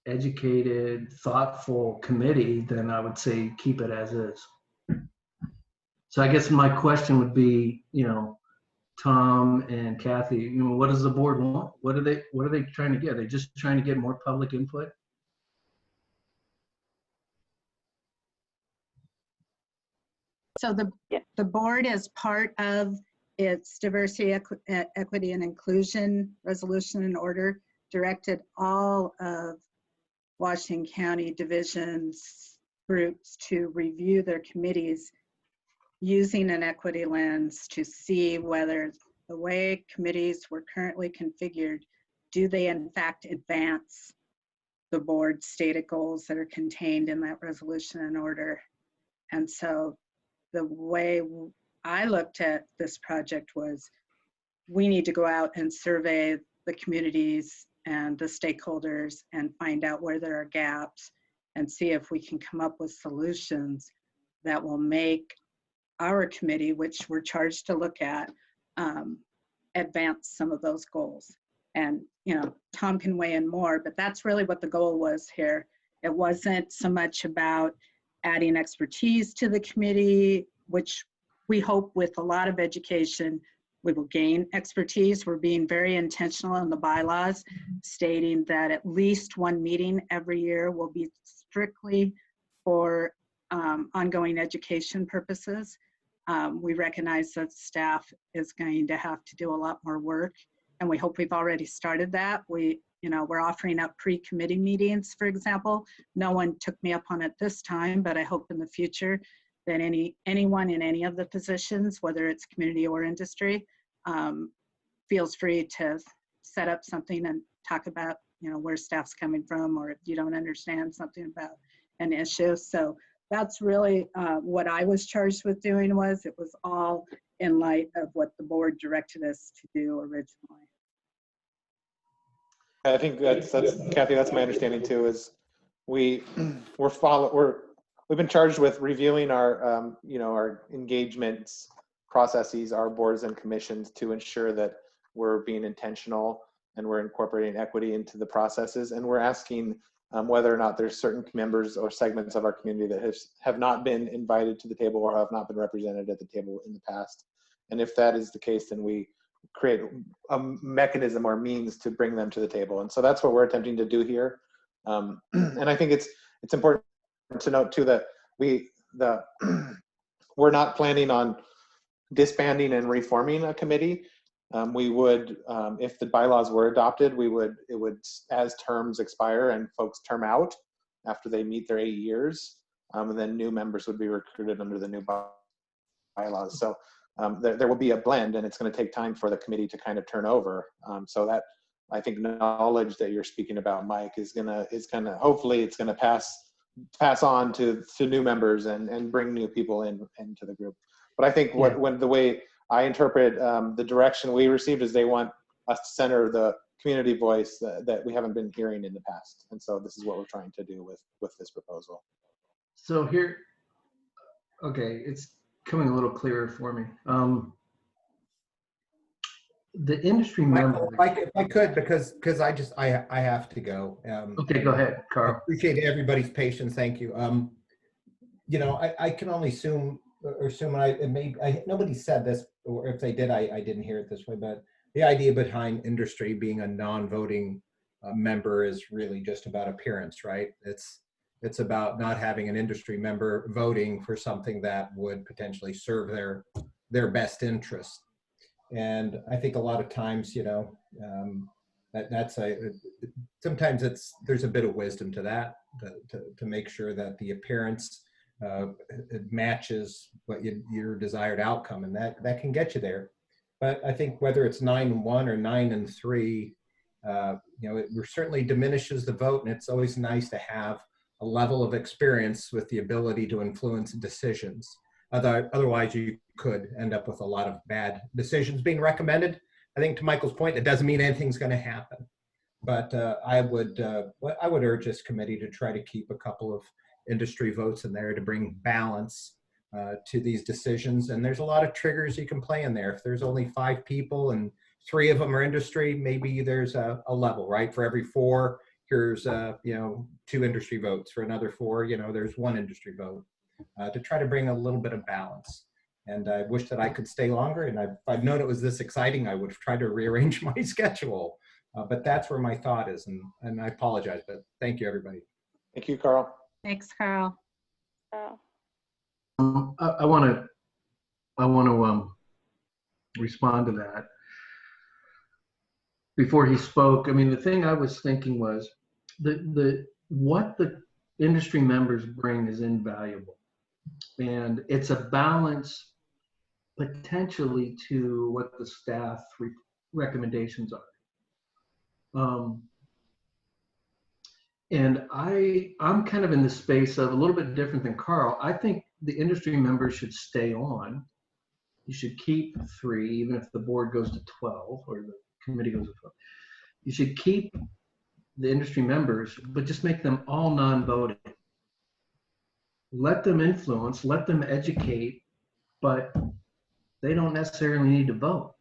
educated, thoughtful committee, then I would say keep it as is. So I guess my question would be, Tom and Kathy, what does the board want? What are they trying to get? Are they just trying to get more public input? So the board, as part of its diversity, equity, and inclusion resolution and order, directed all of Washington County divisions groups to review their committees using an equity lens to see whether the way committees were currently configured, do they in fact advance the board's stated goals that are contained in that resolution and order. And so the way I looked at this project was, we need to go out and survey the communities and the stakeholders and find out where there are gaps and see if we can come up with solutions that will make our committee, which we're charged to look at, advance some of those goals. And Tom can weigh in more, but that's really what the goal was here. It wasn't so much about adding expertise to the committee, which we hope with a lot of education, we will gain expertise. We're being very intentional in the bylaws, stating that at least one meeting every year will be strictly for ongoing education purposes. We recognize that staff is going to have to do a lot more work, and we hope we've already started that. We're offering up pre-committee meetings, for example. No one took me up on it this time, but I hope in the future that anyone in any of the positions, whether it's community or industry, feels free to set up something and talk about, where staff's coming from, or if you don't understand something about an issue. So that's really what I was charged with doing. It was all in light of what the board directed us to do originally. I think that's Kathy, that's my understanding too, is we've been charged with reviewing our our engagements processes, our boards and commissions, to ensure that we're being intentional and we're incorporating equity into the processes. And we're asking whether or not there's certain members or segments of our community that have not been invited to the table or have not been represented at the table in the past. And if that is the case, then we create a mechanism or means to bring them to the table. And so that's what we're attempting to do here. And I think it's important to note too that we're not planning on disbanding and reforming a committee. We would, if the bylaws were adopted, it would, as terms expire and folks term out after they meet their 8 years, and then new members would be recruited under the new bylaws. So there will be a blend, and it's going to take time for the committee to kind of turn over. So that, I think, knowledge that you're speaking about, Mike, is gonna hopefully it's gonna pass on to new members and bring new people into the group. But I think when the way I interpret the direction we received is they want us to center the community voice that we haven't been hearing in the past. And so this is what we're trying to do with this proposal. So here, okay, it's coming a little clearer for me. the industry Michael, members. if I could, because I have to go. Okay, go ahead, Carl. I appreciate everybody's patience. Thank you. You know, I can only assume, nobody said this, or if they did, I didn't hear it this way, but the idea behind industry being a non-voting member is really just about appearance, right? It's about not having an industry member voting for something that would potentially serve their best interest. And I think a lot of times, you know, sometimes there's a bit of wisdom to that, to make sure that the appearance it matches what your desired outcome, and that can get you there. But I think whether it's 9-1 or 9-3, you know, it certainly diminishes the vote, and it's always nice to have a level of experience with the ability to influence decisions. Otherwise, you could end up with a lot of bad decisions being recommended. I think to Michael's point, it doesn't mean anything's going to happen. But I would urge this committee to try to keep a couple of industry votes in there to bring balance to these decisions. And there's a lot of triggers you can play in there. If there's only 5 people and 3 of them are industry, maybe there's a level, right? For every 4, here's you know, 2 industry votes. For another 4, you know, there's 1 industry vote, to try to bring a little bit of balance. And I wish that I could stay longer. And if I'd known it was this exciting, I would have tried to rearrange my schedule. But that's where my thought is, and I apologize, but thank you, everybody. Thank you, Carl. Thanks, Carl. I want to respond to that. Before he spoke, I mean, the thing I was thinking was what the industry members bring is invaluable, and it's a balance potentially to what the staff recommendations are. And I'm kind of in the space of a little bit different than Carl. I think the industry members should stay on. You should keep 3, even if the board goes to 12 or the committee goes to 12. You should keep the industry members, but just make them all non-voting. Let them influence, let them educate, but they don't necessarily need to vote.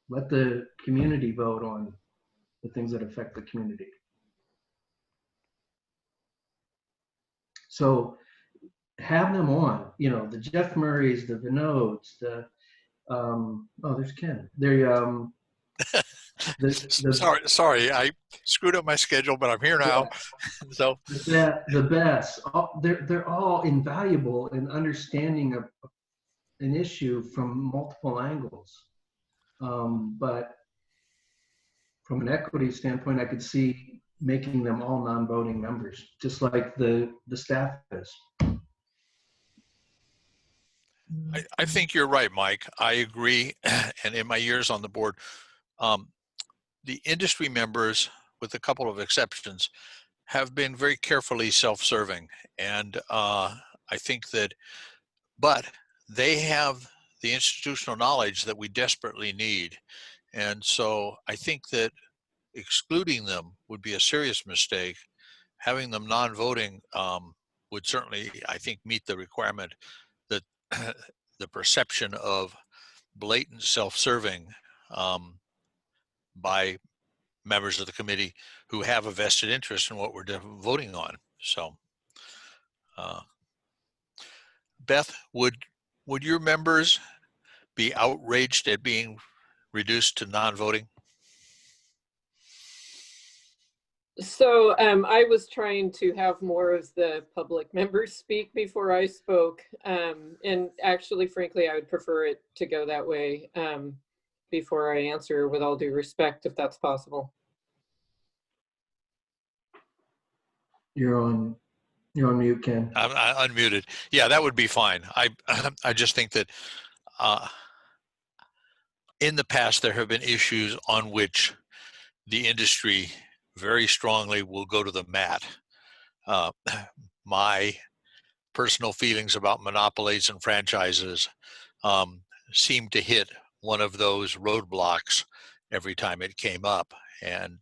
Let the community vote on the things that affect the community. So have them on, you know, the Jeff Murrays, the Vinodes, there's Ken. Sorry, I screwed up my schedule, but I'm here now. So the best. They're all invaluable in understanding an issue from multiple angles. But from an equity standpoint, I could see making them all non-voting members, just like the staff is. I think you're right, Mike. I agree. And in my years on the board, the industry members, with a couple of exceptions, have been very carefully self-serving. And I think that, but they have the institutional knowledge that we desperately need. And so I think that excluding them would be a serious mistake. Having them non-voting would certainly, I think, meet the requirement that the perception of blatant self-serving by members of the committee who have a vested interest in what we're voting on. So, Beth, would your members be outraged at being reduced to non-voting? So I was trying to have more of the public members speak before I spoke. And actually, frankly, I would prefer it to go that way before I answer, with all due respect, if that's possible. You're on mute, Ken. I'm unmuted. Yeah, that would be fine. I just think that in the past, there have been issues on which the industry very strongly will go to the mat. My personal feelings about monopolies and franchises seem to hit one of those roadblocks every time it came up. And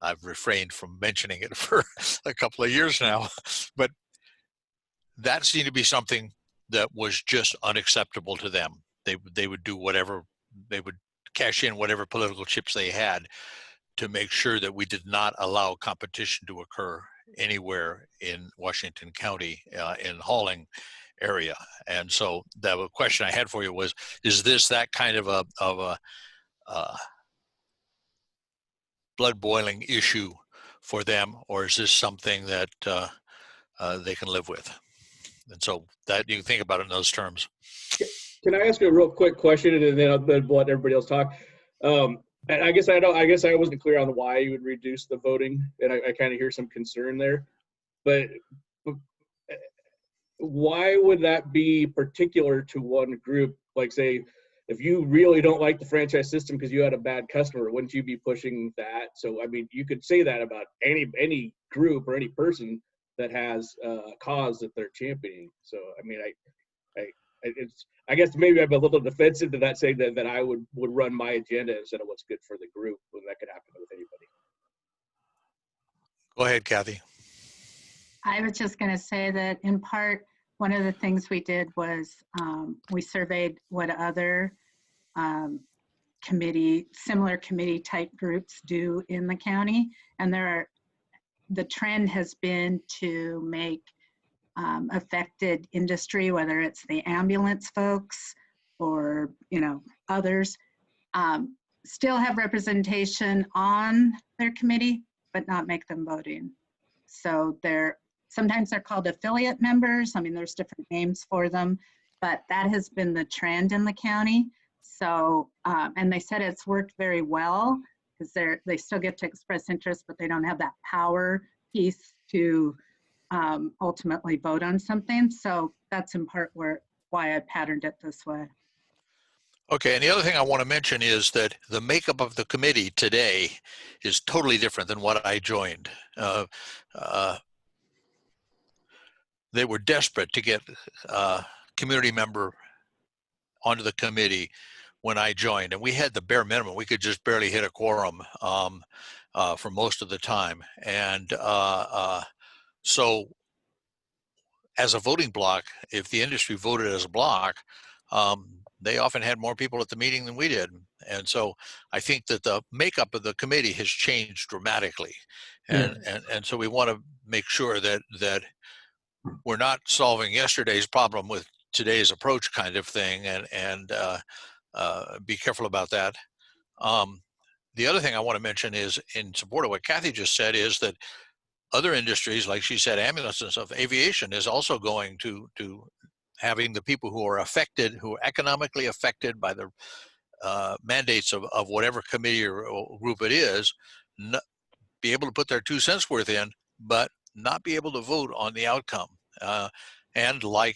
I've refrained from mentioning it for a couple of years now. But that seemed to be something that was just unacceptable to them. They would do whatever, they would cash in whatever political chips they had to make sure that we did not allow competition to occur anywhere in Washington County in hauling area. And so the question I had for you was, is this that kind of a blood boiling issue for them, or is this something that they can live with? And so that you can think about it in those terms. Can I ask a real quick question, and then I'll let everybody else talk? And I guess I wasn't clear on why you would reduce the voting, and I kind of hear some concern there. But why would that be particular to one group? Like, say, if you really don't like the franchise system because you had a bad customer, wouldn't you be pushing that? So, I mean, you could say that about any group or any person that has a cause that they're championing. So, I mean, I guess maybe I'm a little defensive to that, saying that I would run my agenda instead of what's good for the group, when that could happen with anybody. Go ahead, Kathy. I was just going to say that in part, one of the things we did was we surveyed what other similar committee type groups do in the county. And the trend has been to make affected industry, whether it's the ambulance folks or, others, still have representation on their committee, but not make them voting. So sometimes they're called affiliate members. I mean, there's different names for them, but that has been the trend in the county. So, and they said it's worked very well because they still get to express interest, but they don't have that power piece to ultimately vote on something. So that's in part why I patterned it this way. Okay, and the other thing I want to mention is that the makeup of the committee today is totally different than what I joined. They were desperate to get a community member onto the committee when I joined, and we had the bare minimum. We could just barely hit a quorum for most of the time. And so as a voting block, if the industry voted as a block, they often had more people at the meeting than we did. And so I think that the makeup of the committee has changed dramatically. And so we want to make sure that we're not solving yesterday's problem with today's approach kind of thing, and be careful about that. The other thing I want to mention is, in support of what Kathy just said, is that other industries, like she said, ambulance and stuff, aviation is also going to having the people who are affected, who are economically affected by the mandates of whatever committee or group it is, be able to put their 2 cents worth in, but not be able to vote on the outcome. And like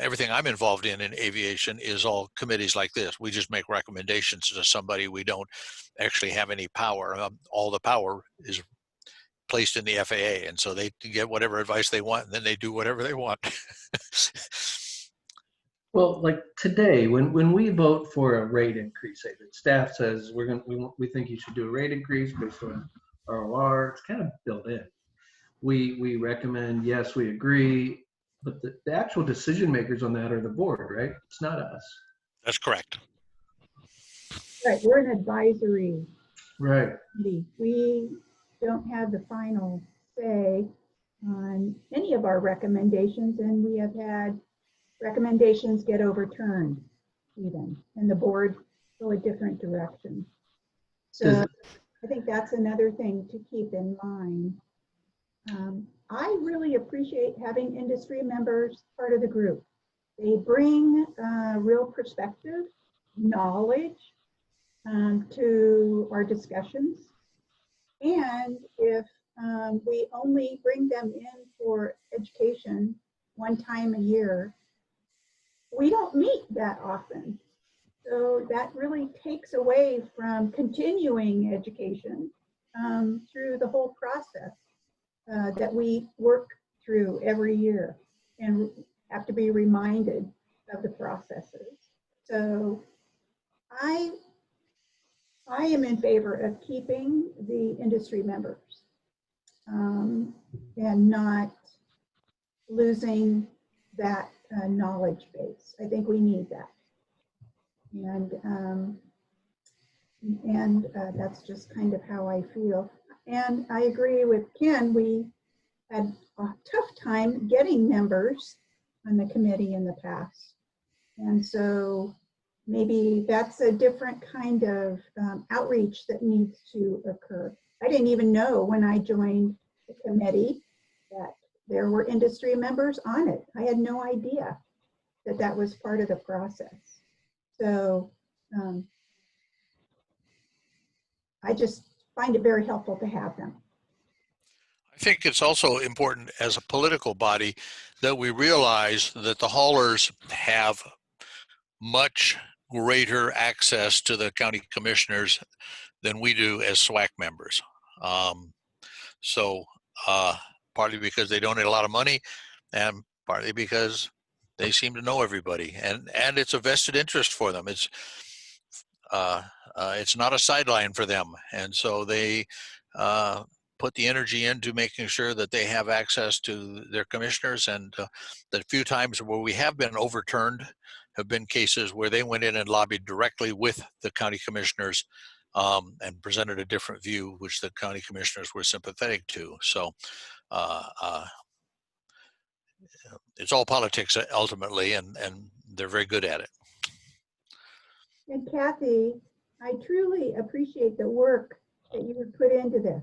everything I'm involved in aviation is all committees like this. We just make recommendations to somebody. We don't actually have any power. All the power is placed in the FAA, and so they get whatever advice they want, and then they do whatever they want. Well, like today, when we vote for a rate increase, say that staff says we think you should do a rate increase based on ROR, it's kind of built in. We recommend, yes, we agree, but the actual decision makers on that are the board, right? It's not us. That's correct. Right, we're an advisory. Right. We don't have the final say on any of our recommendations, and we have had recommendations get overturned even, and the board go a different direction. So I think that's another thing to keep in mind. I really appreciate having industry members part of the group. They bring real perspective, knowledge to our discussions. And if we only bring them in for education one time a year, we don't meet that often. So that really takes away from continuing education through the whole process that we work through every year and have to be reminded of the processes. So I am in favor of keeping the industry members and not losing that knowledge base. I think we need that. And And that's just kind of how I feel. And I agree with Ken, we had a tough time getting members on the committee in the past. And so maybe that's a different kind of outreach that needs to occur. I didn't even know when I joined the committee that there were industry members on it. I had no idea that that was part of the process. So I just find it very helpful to have them. I think it's also important as a political body that we realize that the haulers have much greater access to the county commissioners than we do as SWAC members. Partly because they donate a lot of money, and partly because they seem to know everybody, and it's a vested interest for them. It's not a sideline for them, and so they put the energy into making sure that they have access to their commissioners. And the few times where we have been overturned have been cases where they went in and lobbied directly with the county commissioners and presented a different view, which the county commissioners were sympathetic to. So it's all politics ultimately, and they're very good at it. And Kathy, I truly appreciate the work that you have put into this.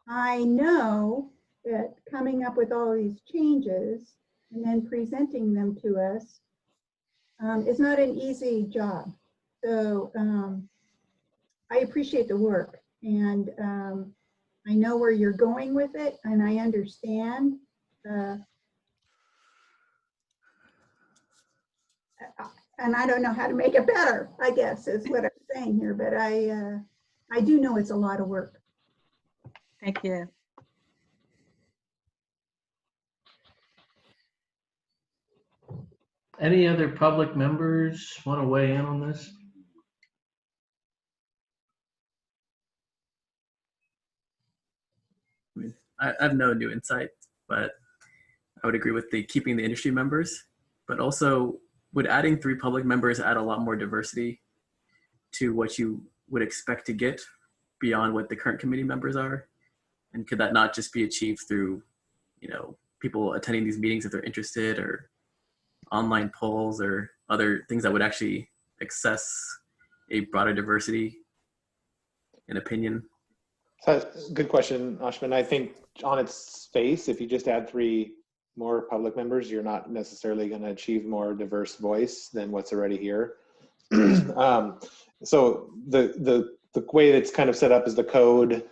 I know that coming up with all these changes and then presenting them to us is not an easy job. So I appreciate the work, and I know where you're going with it, and I understand. And I don't know how to make it better, I guess, is what I'm saying here, but I do know it's a lot of work. Thank you. Any other public members want to weigh in on this? I mean, I have no new insight, but I would agree with keeping the industry members, but also would adding 3 public members add a lot more diversity to what you would expect to get beyond what the current committee members are? And could that not just be achieved through, people attending these meetings if they're interested, or online polls or other things that would actually access a broader diversity in opinion? So, good question, Ashman. I think on its face, if you just add 3 more public members, you're not necessarily going to achieve more diverse voice than what's already here. So the way it's kind of set up is the code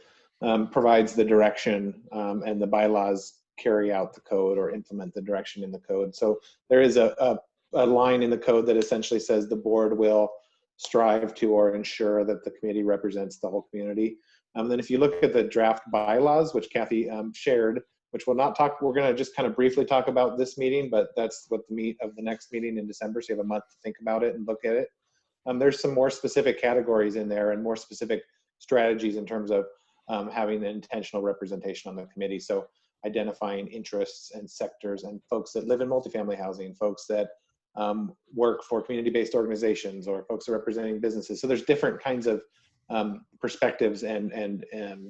provides the direction, and the bylaws carry out the code or implement the direction in the code. So there is a line in the code that essentially says the board will strive to or ensure that the committee represents the whole community. Then if you look at the draft bylaws, which Kathy shared, which we're going to just kind of briefly talk about this meeting, but that's what the meat of the next meeting in December, so you have a month to think about it and look at it. There's some more specific categories in there and more specific strategies in terms of having an intentional representation on the committee. So identifying interests and sectors and folks that live in multifamily housing, folks that work for community-based organizations, or folks that are representing businesses. So there's different kinds of perspectives and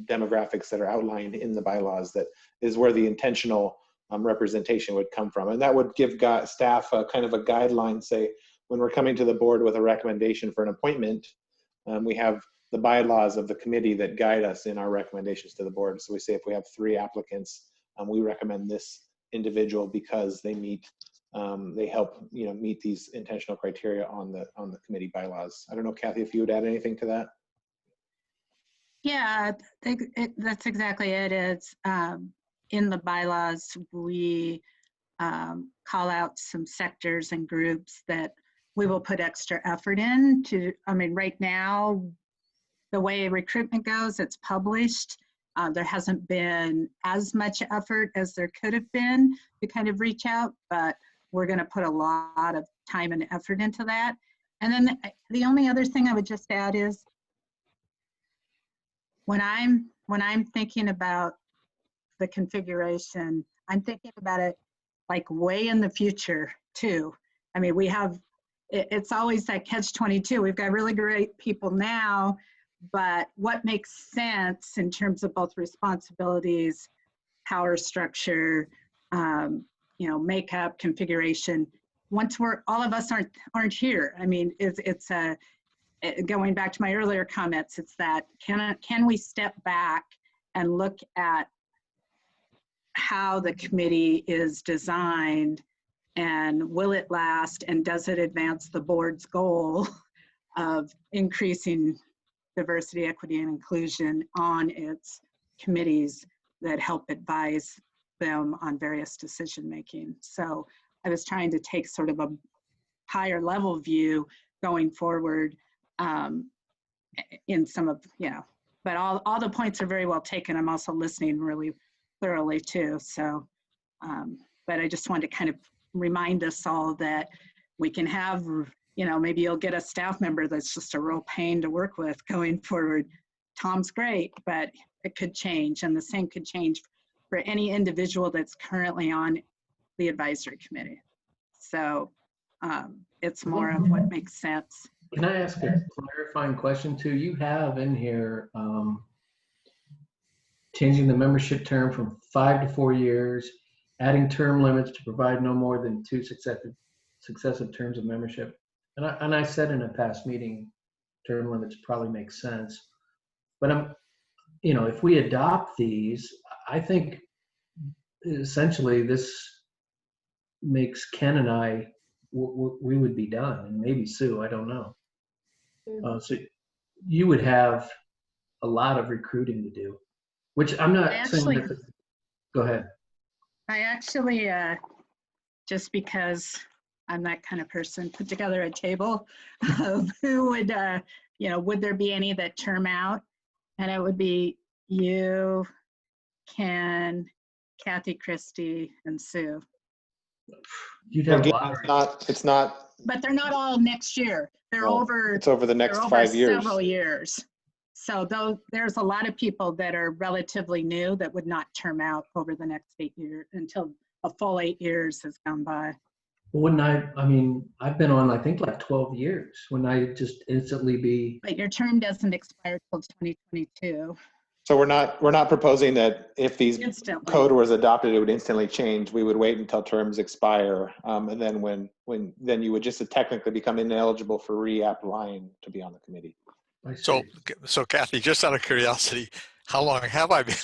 demographics that are outlined in the bylaws. That is where the intentional representation would come from. And that would give staff a kind of a guideline, say, when we're coming to the board with a recommendation for an appointment, we have the bylaws of the committee that guide us in our recommendations to the board. So we say if we have 3 applicants, we recommend this individual because they meet, they help meet these intentional criteria on the committee bylaws. I don't know, Kathy, if you would add anything to that. Yeah, that's exactly it. It's in the bylaws, we call out some sectors and groups that we will put extra effort in to. I mean, right now, the way recruitment goes, it's published. There hasn't been as much effort as there could have been to kind of reach out, but we're going to put a lot of time and effort into that. And then the only other thing I would just add is, when I'm thinking about the configuration, I'm thinking about it like way in the future too. I mean, it's always that catch-22. We've got really great people now, but what makes sense in terms of both responsibilities, power structure, makeup, configuration. Once all of us aren't here. I mean, it's going back to my earlier comments. It's that can we step back and look at how the committee is designed, and will it last, and does it advance the board's goal of increasing diversity, equity, and inclusion on its committees that help advise them on various decision making. So I was trying to take sort of a higher level view going forward in some of, but all the points are very well taken. I'm also listening really thoroughly too. So, but I just wanted to kind of remind us all that we can have, maybe you'll get a staff member that's just a real pain to work with going forward. Tom's great, but it could change, and the same could change for any individual that's currently on the advisory committee. So it's more of what makes sense. Can I ask a clarifying question too? You have in here changing the membership term from 5 to 4 years, adding term limits to provide no more than 2 successive terms of membership. And I said in a past meeting, term limits probably make sense. But if we adopt these, I think essentially this makes Ken and I, we would be done, and maybe Sue, I don't know. So you would have a lot of recruiting to do, which I'm not saying that. Go ahead. I actually, just because I'm that kind of person, put together a table of who would, would there be any that term out? And it would be you, Ken, Kathy Christie, and Sue. You'd have it's not. But they're not all next year. They're It's over the next 5 years. Several years. So there's a lot of people that are relatively new that would not term out over the next 8 years until a full 8 years has gone by. Wouldn't I've been on, I think, like 12 years. Wouldn't I just instantly be? But your term doesn't expire till 2022. So we're not proposing that if these code was adopted, it would instantly change. We would wait until terms expire, and then then you would just technically become ineligible for reapplying to be on the committee. So Kathy, just out of curiosity, how long have I been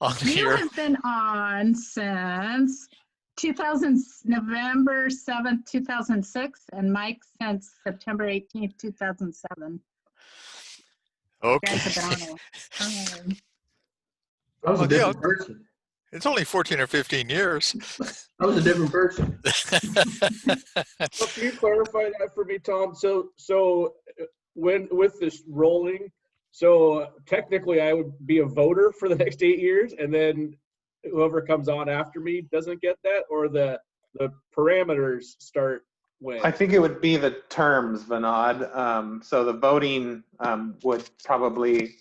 on here? You have been on since November 7th, 2006, and Mike since September 18th, 2007. Okay. You guys have been on I was a different person. It's only 14 or 15 years. I was a different person. Well, can you clarify that for me, Tom? So when with this rolling, so technically I would be a voter for the next 8 years, and then whoever comes on after me doesn't get that, or the parameters start when? I think it would be the terms, Vinod. So the voting would probably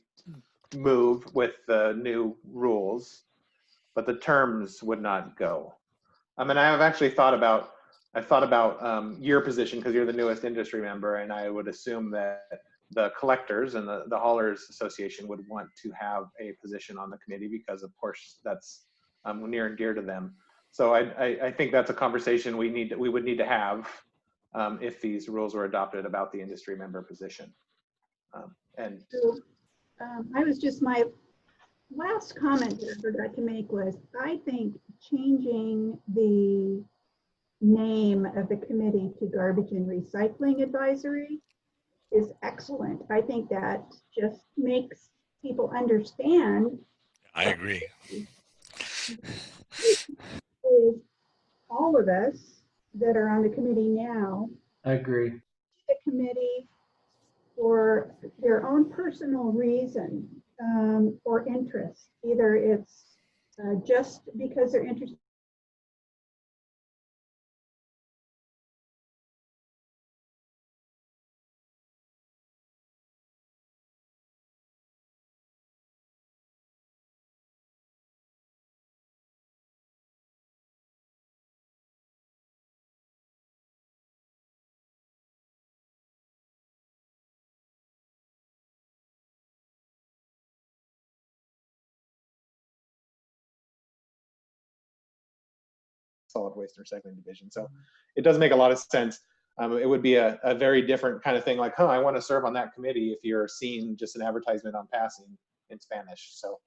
move with the new rules, but the terms would not go. I mean, I've actually thought about your position, because you're the newest industry member, and I would assume that the collectors and the haulers association would want to have a position on the committee, because of course that's near and dear to them. So I think that's a conversation we would need to have if these rules were adopted about the industry member position. My last comment that I forgot to make was, I think changing the name of the committee to Garbage and Recycling Advisory is excellent. I think that just makes people understand. I agree. Is all of us that are on the committee now. I agree. The committee for their own personal reason or interest. Either it's just because they're interested solid waste and recycling division. So it does make a lot of sense. It would be a very different kind of thing, like, I want to serve on that committee if you're seeing just an advertisement on passing in Spanish. So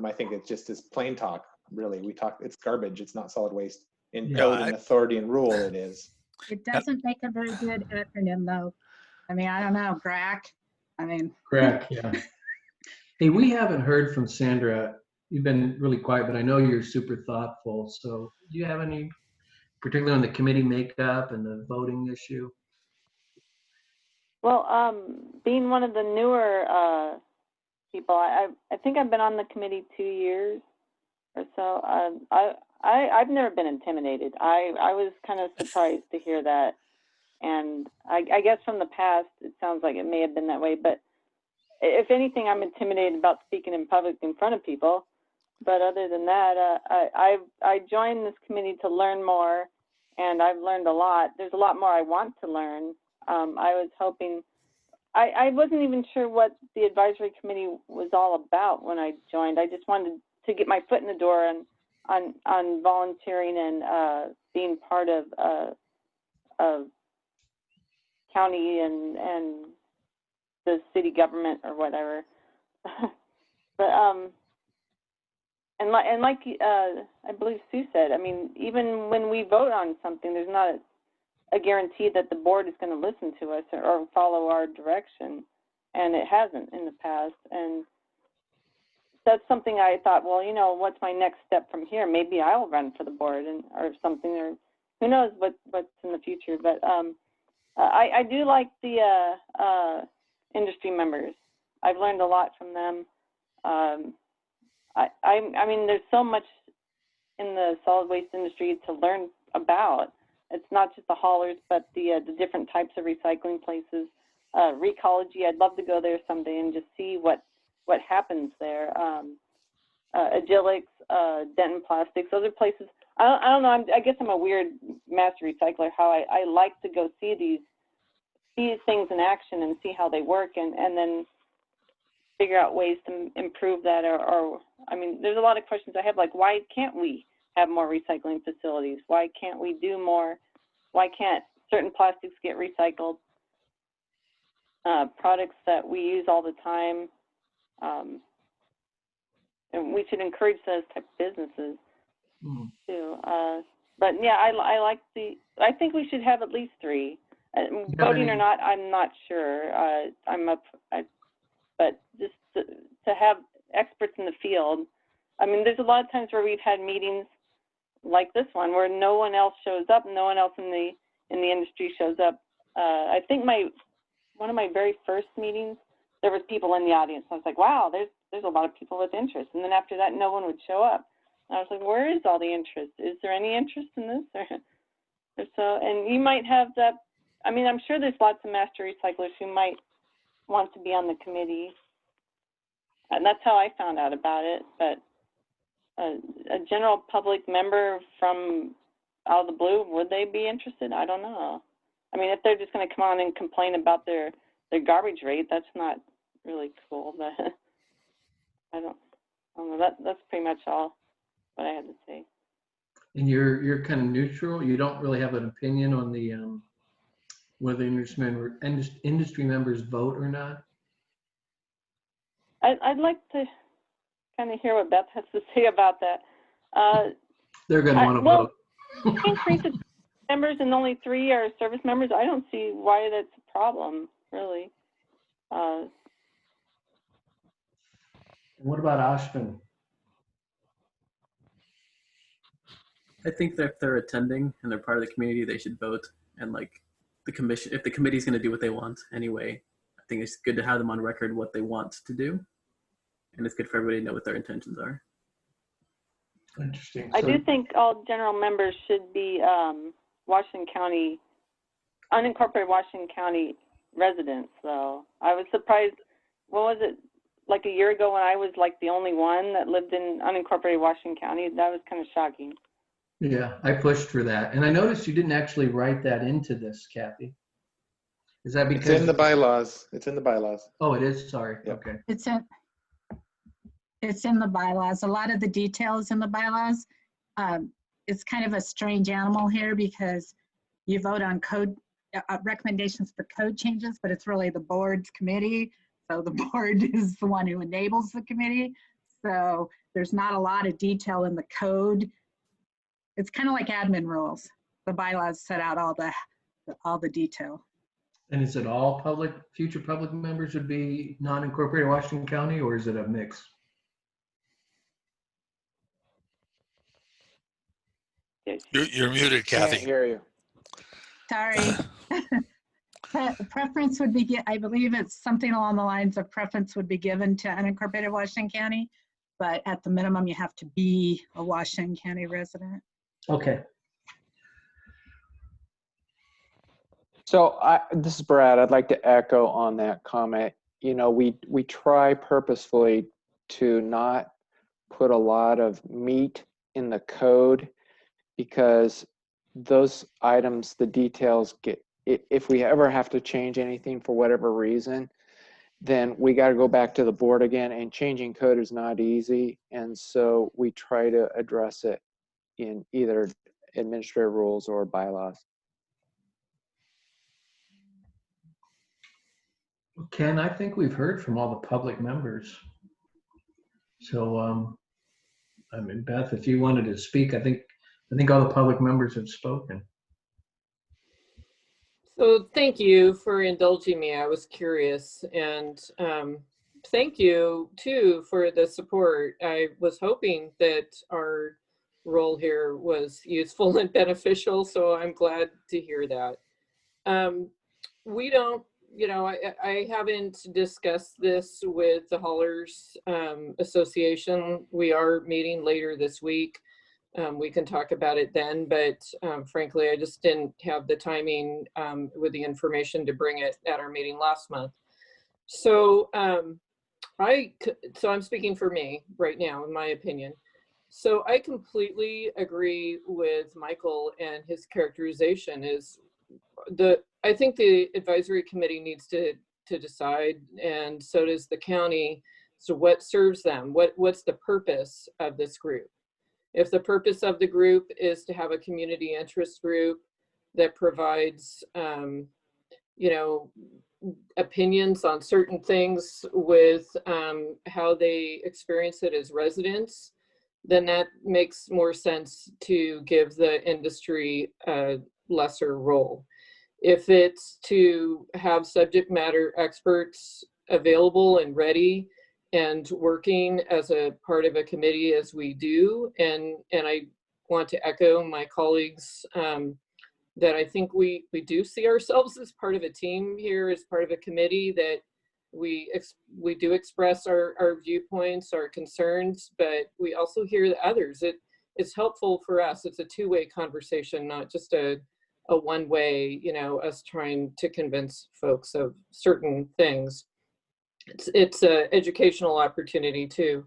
I think it's just as plain talk, really. It's garbage. It's not solid waste. In code and authority and rule, it is. It doesn't make a very good acronym, though. I mean, I don't know, GRAC. GRAC, yeah. Hey, we haven't heard from Sandra. You've been really quiet, but I know you're super thoughtful. So do you have any, particularly on the committee makeup and the voting issue? Well, being one of the newer people, I think I've been on the committee 2 years or so. I've never been intimidated. I was kind of surprised to hear that. And I guess from the past, it sounds like it may have been that way. But if anything, I'm intimidated about speaking in public in front of people. But other than that, I joined this committee to learn more, and I've learned a lot. There's a lot more I want to learn. I was hoping, I wasn't even sure what the advisory committee was all about when I joined. I just wanted to get my foot in the door on volunteering and being part of county and the city government or whatever. But and like I believe Sue said, I mean, even when we vote on something, there's not a guarantee that the board is going to listen to us or follow our direction, and it hasn't in the past. And that's something I thought, well, you know, what's my next step from here? Maybe I'll run for the board or something, or who knows what's in the future. But I do like the industry members. I've learned a lot from them. I mean, there's so much in the solid waste industry to learn about. It's not just the haulers, but the different types of recycling places. Recology, I'd love to go there someday and just see what happens there. Agilics, Denton Plastics, those are places. I don't know. I guess I'm a weird master recycler. How I like to go see these things in action and see how they work, and then figure out ways to improve that. Or I mean, there's a lot of questions I have, like, why can't we have more recycling facilities? Why can't we do more? Why can't certain plastics get recycled? Products that we use all the time. And we should encourage those type of businesses too. But yeah, I think we should have at least 3. Voting or not, I'm not sure. But just to have experts in the field. I mean, there's a lot of times where we've had meetings like this one where no one else shows up, no one else in the industry shows up. I think one of my very first meetings, there was people in the audience. I was like, wow, there's a lot of people with interest. And then after that, no one would show up. And I was like, where is all the interest? Is there any interest in this? Or so, and you might have that. I mean, I'm sure there's lots of master recyclers who might want to be on the committee. And that's how I found out about it. But a general public member from out of the blue, would they be interested? I don't know. I mean, if they're just going to come on and complain about their garbage rate, that's not really cool. But I don't know. That's pretty much all what I had to say. And you're kind of neutral. You don't really have an opinion on the whether industry members vote or not. I'd like to kind of hear what Beth has to say about that. They're going to want to vote. Increase the members and only 3 are service members. I don't see why that's a problem, really. What about Ashvin? I think that if they're attending and they're part of the community, they should vote. And like the commission, if the committee's going to do what they want anyway, I think it's good to have them on record what they want to do. And it's good for everybody to know what their intentions are. Interesting. I do think all general members should be Washington County, unincorporated Washington County residents, though. I was surprised, what was it, like a year ago when I was like the only one that lived in unincorporated Washington County? That was kind of shocking. Yeah, I pushed for that. And I noticed you didn't actually write that into this, Kathy. Is that because? It's in the bylaws. It's in the bylaws. Oh, it is? Sorry. Yep. Okay. It's in the bylaws. A lot of the details in the bylaws. it's kind of a strange animal here because you vote on code recommendations for code changes, but it's really the board's committee. So the board is the one who enables the committee. So there's not a lot of detail in the code. It's kind of like admin rules. The bylaws set out all the detail. And is it all future public members would be non-incorporated Washington County, or is it a mix? You're muted, Kathy. Can't hear you. Sorry. Preference would be, I believe it's something along the lines of preference would be given to unincorporated Washington County, but at the minimum, you have to be a Washington County resident. Okay. So this is Brad. I'd like to echo on that comment. You know, we try purposefully to not put a lot of meat in the code because those items, the details if we ever have to change anything for whatever reason, then we got to go back to the board again, and changing code is not easy. And so we try to address it in either administrative rules or bylaws. Ken, I think we've heard from all the public members. So, I mean, Beth, if you wanted to speak, I think all the public members have spoken. So thank you for indulging me. I was curious, and thank you too for the support. I was hoping that our role here was useful and beneficial, so I'm glad to hear that. We don't, you know, I haven't discussed this with the Haulers Association. We are meeting later this week. We can talk about it then, but frankly, I just didn't have the timing with the information to bring it at our meeting last month. So I'm speaking for me right now, in my opinion. So I completely agree with Michael, and his characterization is I think the advisory committee needs to decide, and so does the county. So what serves them? What's the purpose of this group? If the purpose of the group is to have a community interest group that provides, you know, opinions on certain things with how they experience it as residents, then that makes more sense to give the industry a lesser role. If it's to have subject matter experts available and ready and working as a part of a committee as we do, and I want to echo my colleagues that I think we do see ourselves as part of a team here, as part of a committee, that we do express our viewpoints, our concerns, but we also hear the others. It's helpful for us. It's a two-way conversation, not just a one-way, you know, us trying to convince folks of certain things. It's an educational opportunity too.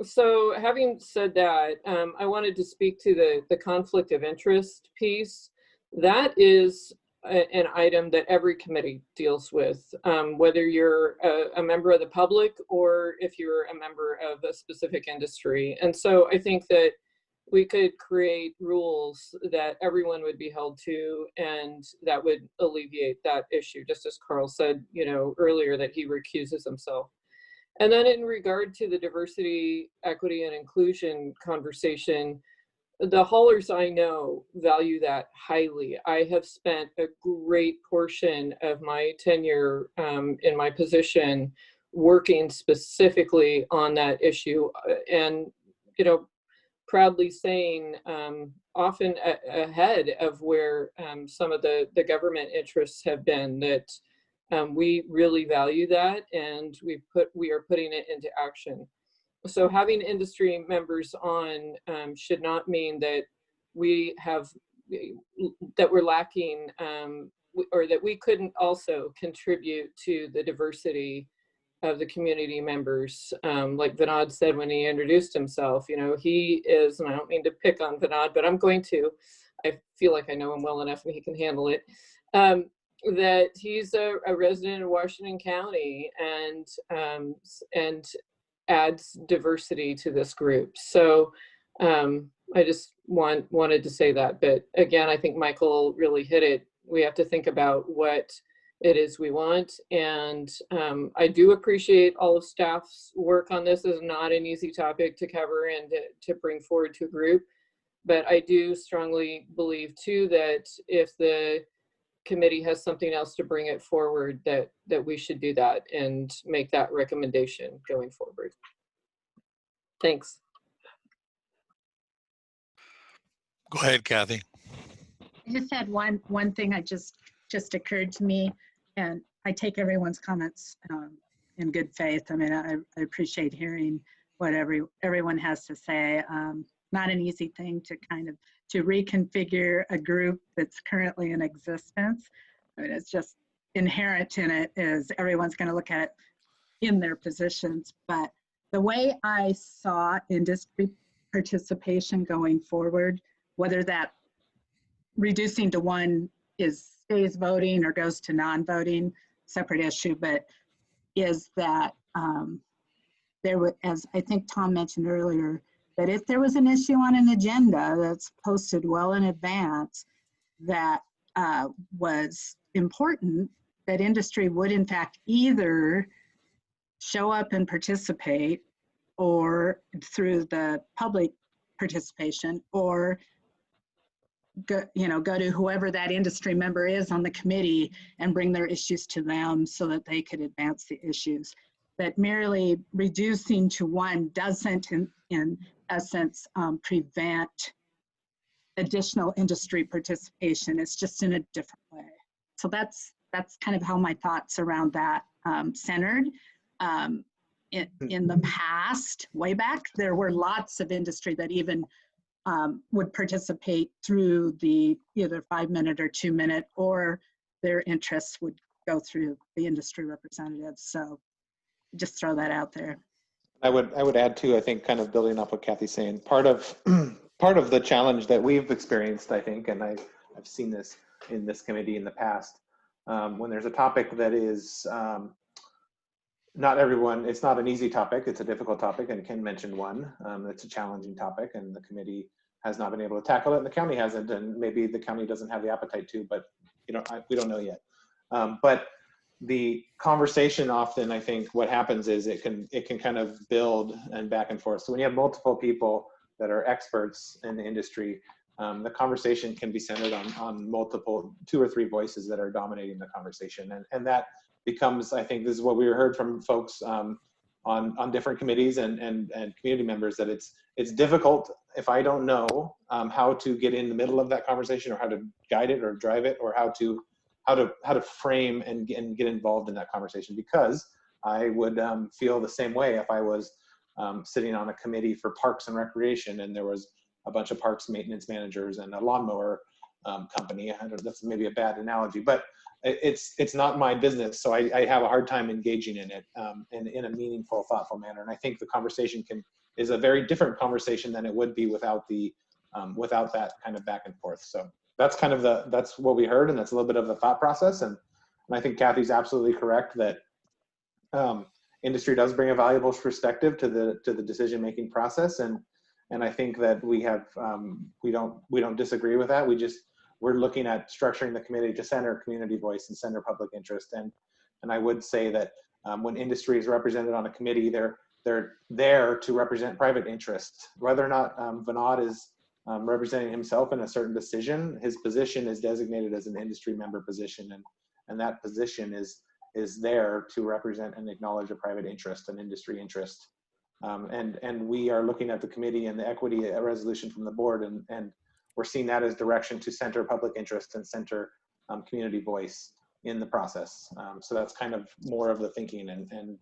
So having said that, I wanted to speak to the conflict of interest piece. That is an item that every committee deals with, whether you're a member of the public or if you're a member of a specific industry. And so I think that we could create rules that everyone would be held to, and that would alleviate that issue, just as Carl said, you know, earlier, that he recuses himself. And then in regard to the diversity, equity, and inclusion conversation, the haulers I know value that highly. I have spent a great portion of my tenure in my position working specifically on that issue, and, you know, proudly saying often ahead of where some of the government interests have been, that we really value that, and we are putting it into action. So having industry members on should not mean that we're lacking or that we couldn't also contribute to the diversity of the community members. Like Vinod said when he introduced himself, you know, he is, and I don't mean to pick on Vinod, but I'm going to, I feel like I know him well enough and he can handle it, that he's a resident of Washington County and adds diversity to this group. So I just wanted to say that. But again, I think Michael really hit it. We have to think about what it is we want. And I do appreciate all of staff's work on this. This is not an easy topic to cover and to bring forward to a group. But I do strongly believe too that if the committee has something else to bring it forward, that we should do that and make that recommendation going forward. Thanks. Go ahead, Kathy. I just had one thing that just occurred to me, and I take everyone's comments in good faith. I mean, I appreciate hearing what everyone has to say. Not an easy thing to to reconfigure a group that's currently in existence. I mean, it's just inherent in it is everyone's going to look at it in their positions. But the way I saw industry participation going forward, whether that reducing to one stays voting or goes to non-voting, separate issue, but is that there was, as I think Tom mentioned earlier, that if there was an issue on an agenda that's posted well in advance that was important, that industry would in fact either show up and participate or through the public participation, or go to whoever that industry member is on the committee and bring their issues to them so that they could advance the issues. That merely reducing to one doesn't in essence prevent additional industry participation. It's just in a different way. So that's kind of how my thoughts around that centered. In the past, way back, there were lots of industry that even would participate through the either 5-minute or 2-minute, or their interests would go through the industry representatives. So just throw that out there. I would add too, I think, kind of building off what Kathy's saying, part of the challenge that we've experienced, I think, and I've seen this in this committee in the past, when there's a topic that is not everyone, it's not an easy topic, it's a difficult topic, and Ken mentioned one, it's a challenging topic, and the committee has not been able to tackle it, and the county hasn't, and maybe the county doesn't have the appetite to, but we don't know yet. But the conversation often, I think what happens is it can kind of build and back and forth. So when you have multiple people that are experts in the industry, the conversation can be centered on multiple 2 or 3 voices that are dominating the conversation. And that becomes, I think this is what we heard from folks on different committees and community members, that it's difficult if I don't know how to get in the middle of that conversation, or how to guide it or drive it, or how to frame and get involved in that conversation, because I would feel the same way if I was sitting on a committee for parks and recreation and there was a bunch of parks maintenance managers and a lawnmower company. That's maybe a bad analogy, but it's not my business, so I have a hard time engaging in it in a meaningful, thoughtful manner. And I think the conversation is a very different conversation than it would be without that kind of back and forth. So that's kind of that's what we heard, and that's a little bit of the thought process. And I think Kathy's absolutely correct that industry does bring a valuable perspective to the decision-making process. And I think that we don't disagree with that. We're looking at structuring the committee to center community voice and center public interest. And I would say that when industry is represented on a committee, they're there to represent private interests. Whether or not Vinod is representing himself in a certain decision, his position is designated as an industry member position, and that position is there to represent and acknowledge a private interest, an industry interest. And we are looking at the committee and the equity resolution from the board, and we're seeing that as direction to center public interest and center community voice in the process. So that's kind of more of the thinking, and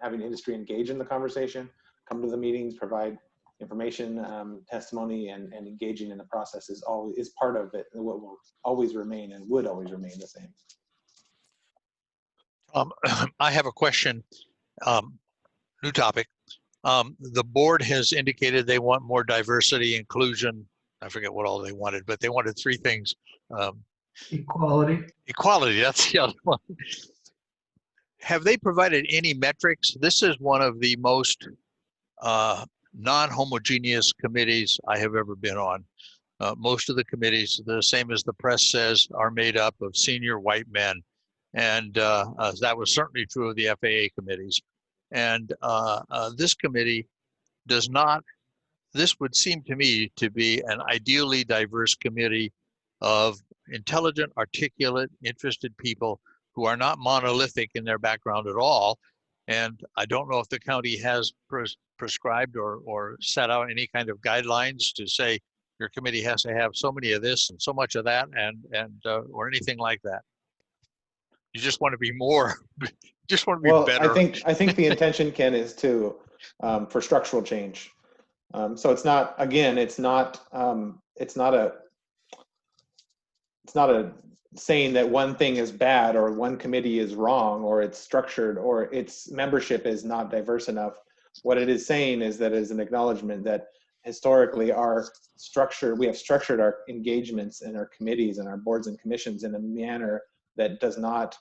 having industry engage in the conversation, come to the meetings, provide information, testimony, and engaging in the process is part of it, and what will always remain and would always remain the same. I have a question, new topic. The board has indicated they want more diversity, inclusion. I forget what all they wanted, but they wanted 3 things. Equality. Equality, that's the other one. Have they provided any metrics? This is one of the most non-homogeneous committees I have ever been on. Most of the committees, the same as the press says, are made up of senior white men. And that was certainly true of the FAA committees. And this committee does not, this would seem to me to be an ideally diverse committee of intelligent, articulate, interested people who are not monolithic in their background at all. And I don't know if the county has prescribed or set out any kind of guidelines to say your committee has to have so many of this and so much of that, and or anything like that. You just want to be more, just want to be better. I think the intention, Ken, is to for structural change. So it's not, again, it's not a saying that one thing is bad or one committee is wrong or it's structured or its membership is not diverse enough. What it is saying is that it is an acknowledgement that historically we have structured our engagements and our committees and our boards and commissions in a manner that does not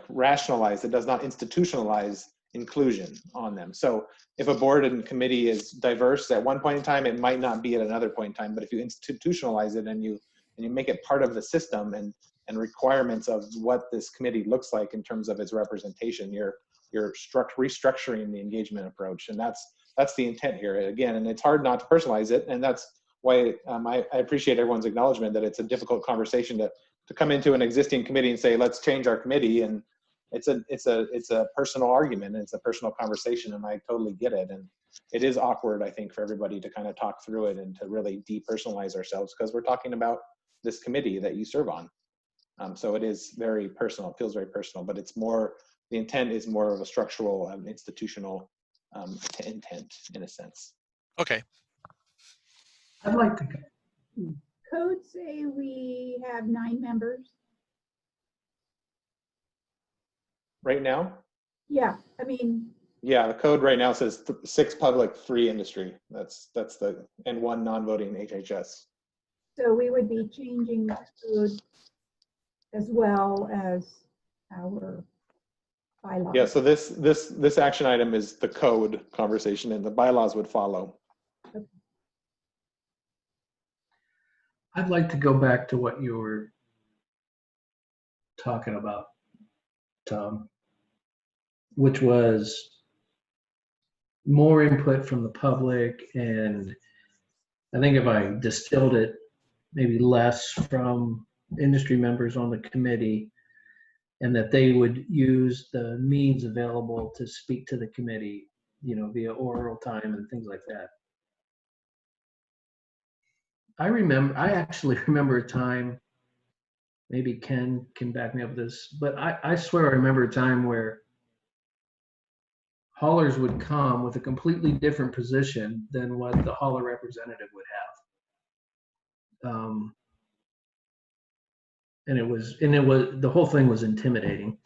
rationalize, that does not institutionalize inclusion on them. So if a board and committee is diverse at one point in time, it might not be at another point in time. But if you institutionalize it and you make it part of the system and requirements of what this committee looks like in terms of its representation, you're restructuring the engagement approach, and that's the intent here. Again, and it's hard not to personalize it, and that's why I appreciate everyone's acknowledgement that it's a difficult conversation to come into an existing committee and say, let's change our committee. And it's a personal argument, and it's a personal conversation, and I totally get it. And it is awkward, I think, for everybody to kind of talk through it and to really depersonalize ourselves, because we're talking about this committee that you serve on. So it is very personal, it feels very personal, but it's more, the intent is more of a structural, institutional intent in a sense. Okay. I'd like to. Codes say we have 9 members. Right now? Yeah, I mean. Yeah, the code right now says 6 public, 3 industry. That's and 1 non-voting HHS. So we would be changing the code as well as our bylaws. Yeah, so this action item is the code conversation, and the bylaws would follow. Okay. I'd like to go back to what you were talking about, Tom, which was more input from the public, and I think if I distilled it, maybe less from industry members on the committee, and that they would use the means available to speak to the committee, via oral time and things like that. I actually remember a time, maybe Ken can back me up with this, but I swear I remember a time where haulers would come with a completely different position than what the hauler representative would have. And it was the whole thing was intimidating.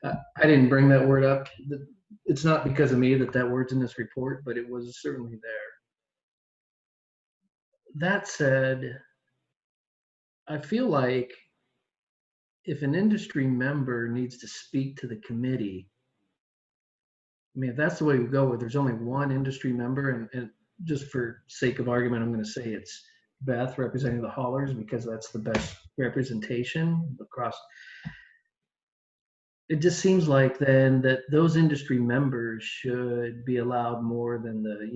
I didn't bring that word up. It's not because of me that word's in this report, but it was certainly there. That said, I feel like if an industry member needs to speak to the committee, I mean, if that's the way we go, where there's only one industry member, and just for sake of argument, I'm going to say it's Beth representing the haulers because that's the best representation across. It just seems like then that those industry members should be allowed more than the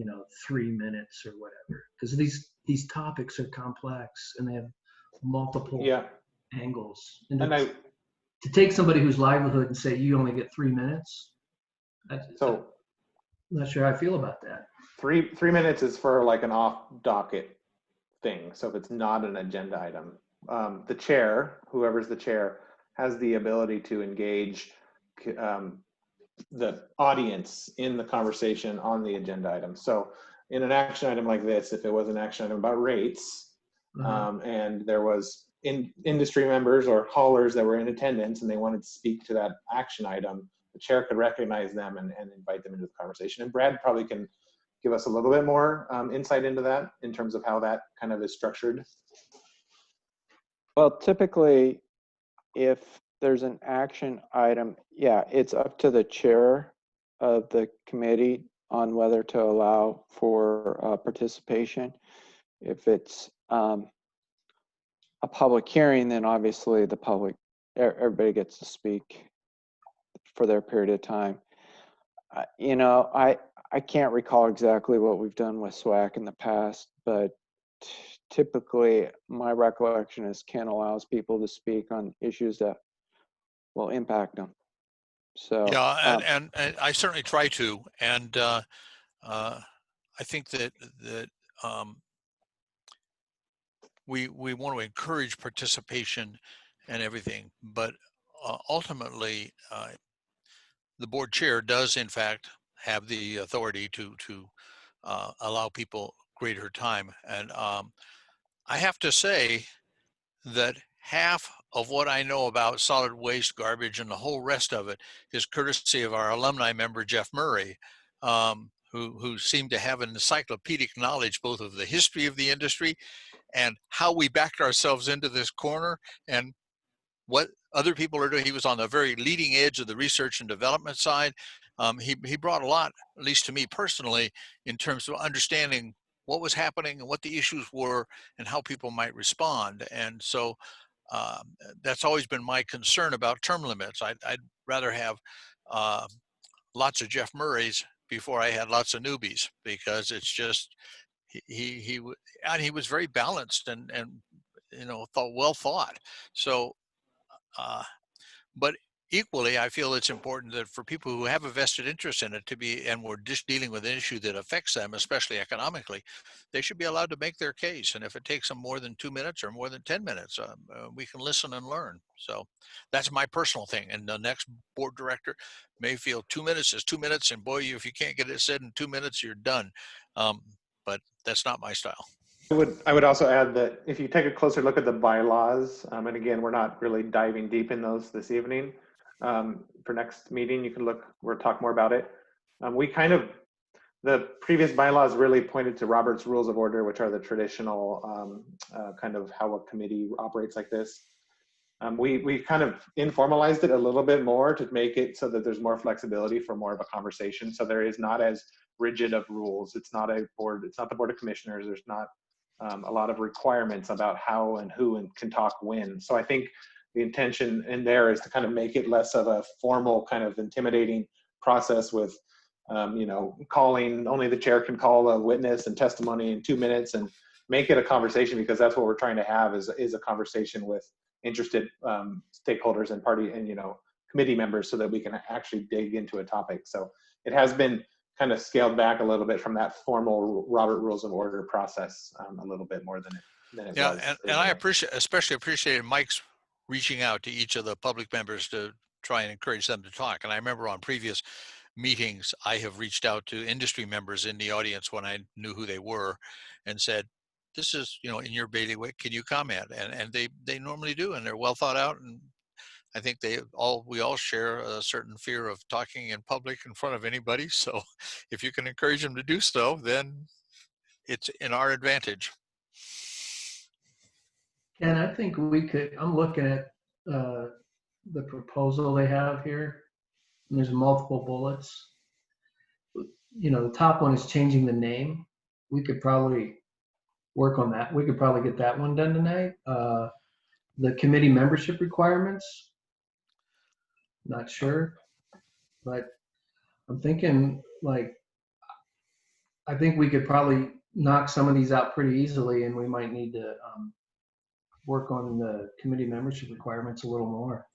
3 minutes or whatever, because these topics are complex and they have multiple angles. And to take somebody whose livelihood and say you only get 3 minutes, I'm not sure how I feel about that. 3 minutes is for like an off docket thing. So if it's not an agenda item, the chair, whoever's the chair, has the ability to engage the audience in the conversation on the agenda item. So in an action item like this, if it was an action item about rates, and there was industry members or haulers that were in attendance and they wanted to speak to that action item, the chair could recognize them and invite them into the conversation. And Brad probably can give us a little bit more insight into that in terms of how that kind of is structured. Well, typically, if there's an action item, it's up to the chair of the committee on whether to allow for participation. If it's a public hearing, then obviously the public, everybody gets to speak for their period of time. You know, I can't recall exactly what we've done with SWAC in the past, but typically my recollection is Ken allows people to speak on issues that will impact them. So yeah, and I certainly try to, and I think that we want to encourage participation and everything, but ultimately the board chair does in fact have the authority to allow people greater time. And I have to say that half of what I know about solid waste, garbage, and the whole rest of it is courtesy of our alumni member, Jeff Murray, who seemed to have an encyclopedic knowledge both of the history of the industry and how we backed ourselves into this corner and what other people are doing. He was on the very leading edge of the research and development side. He brought a lot, at least to me personally, in terms of understanding what was happening and what the issues were and how people might respond. And so that's always been my concern about term limits. I'd rather have lots of Jeff Murrays before I had lots of newbies, because it's just he was very balanced and well thought. So but equally, I feel it's important that for people who have a vested interest in it and we're just dealing with an issue that affects them, especially economically, they should be allowed to make their case. And if it takes them more than 2 minutes or more than 10 minutes, we can listen and learn. So that's my personal thing. And the next board director may feel 2 minutes is 2 minutes, and boy, if you can't get it said in 2 minutes, you're done. But that's not my style. I would also add that if you take a closer look at the bylaws, and again, we're not really diving deep in those this evening. For next meeting, you can we'll talk more about it. The previous bylaws really pointed to Robert's Rules of Order, which are the traditional kind of how a committee operates like this. We kind of informalized it a little bit more to make it so that there's more flexibility for more of a conversation. So there is not as rigid of rules. It's not the Board of Commissioners. There's not a lot of requirements about how and who and can talk when. So I think the intention in there is to kind of make it less of a formal kind of intimidating process with, calling, only the chair can call a witness and testimony in 2 minutes, and make it a conversation, because that's what we're trying to have is a conversation with interested stakeholders and committee members, so that we can actually dig into a topic. So it has been kind of scaled back a little bit from that formal Robert Rules of Order process, a little bit more than it was. Yeah, and I especially appreciated Mike's reaching out to each of the public members to try and encourage them to talk. And I remember on previous meetings, I have reached out to industry members in the audience when I knew who they were and said, this is, in your bailiwick, can you comment? And they normally do, and they're well thought out. And I think we all share a certain fear of talking in public in front of anybody. So if you can encourage them to do so, then it's in our advantage. And I think I'm looking at the proposal they have here, and there's multiple bullets. The top one is changing the name. We could probably work on that. We could probably get that one done tonight. The committee membership requirements, not sure, but I'm thinking I think we could probably knock some of these out pretty easily, and we might need to work on the committee membership requirements a little more.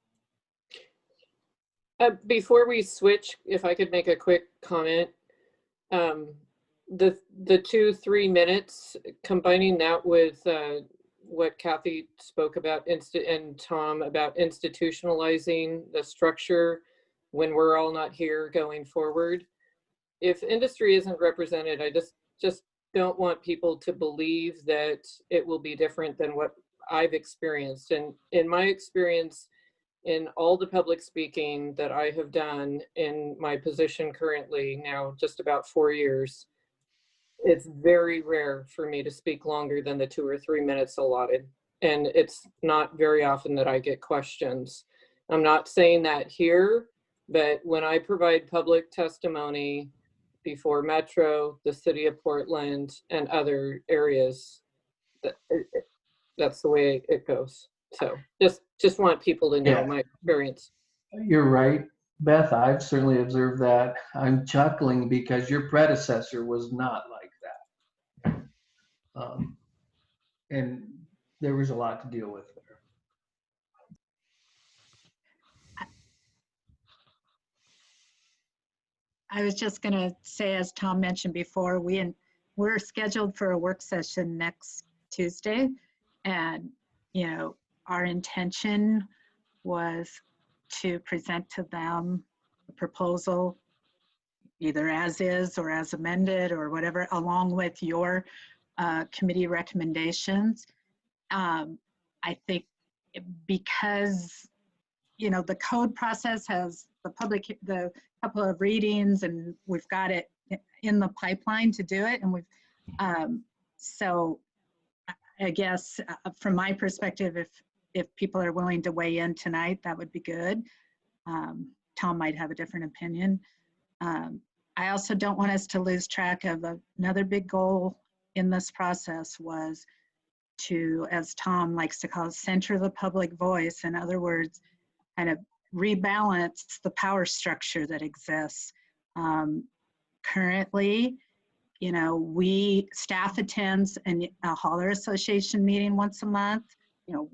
Before we switch, if I could make a quick comment, the 2-3 minutes, combining that with what Kathy spoke about and Tom about institutionalizing the structure when we're all not here going forward. If industry isn't represented, I just don't want people to believe that it will be different than what I've experienced. And in my experience, in all the public speaking that I have done in my position currently, now just about 4 years, it's very rare for me to speak longer than the 2 or 3 minutes allotted. And it's not very often that I get questions. I'm not saying that here, But when I provide public testimony before Metro, the city of Portland, and other areas, that's the way it goes. So just want people to know my experience. You're right, Beth. I've certainly observed that. I'm chuckling because your predecessor was not like that. And there was a lot to deal with there. I was just going to say, as Tom mentioned before, we're scheduled for a work session next Tuesday. And, you know, our intention was to present to them a proposal, either as is or as amended or whatever, along with your committee recommendations. I think because, you know, the code process has the couple of readings, and we've got it in the pipeline to do it. And so I guess from my perspective, if people are willing to weigh in tonight, that would be good. Tom might have a different opinion. I also don't want us to lose track of another big goal in this process was to, as Tom likes to call it, center the public voice. In other words, kind of rebalance the power structure that exists. Currently, you know, staff attends a hauler association meeting once a month. You know,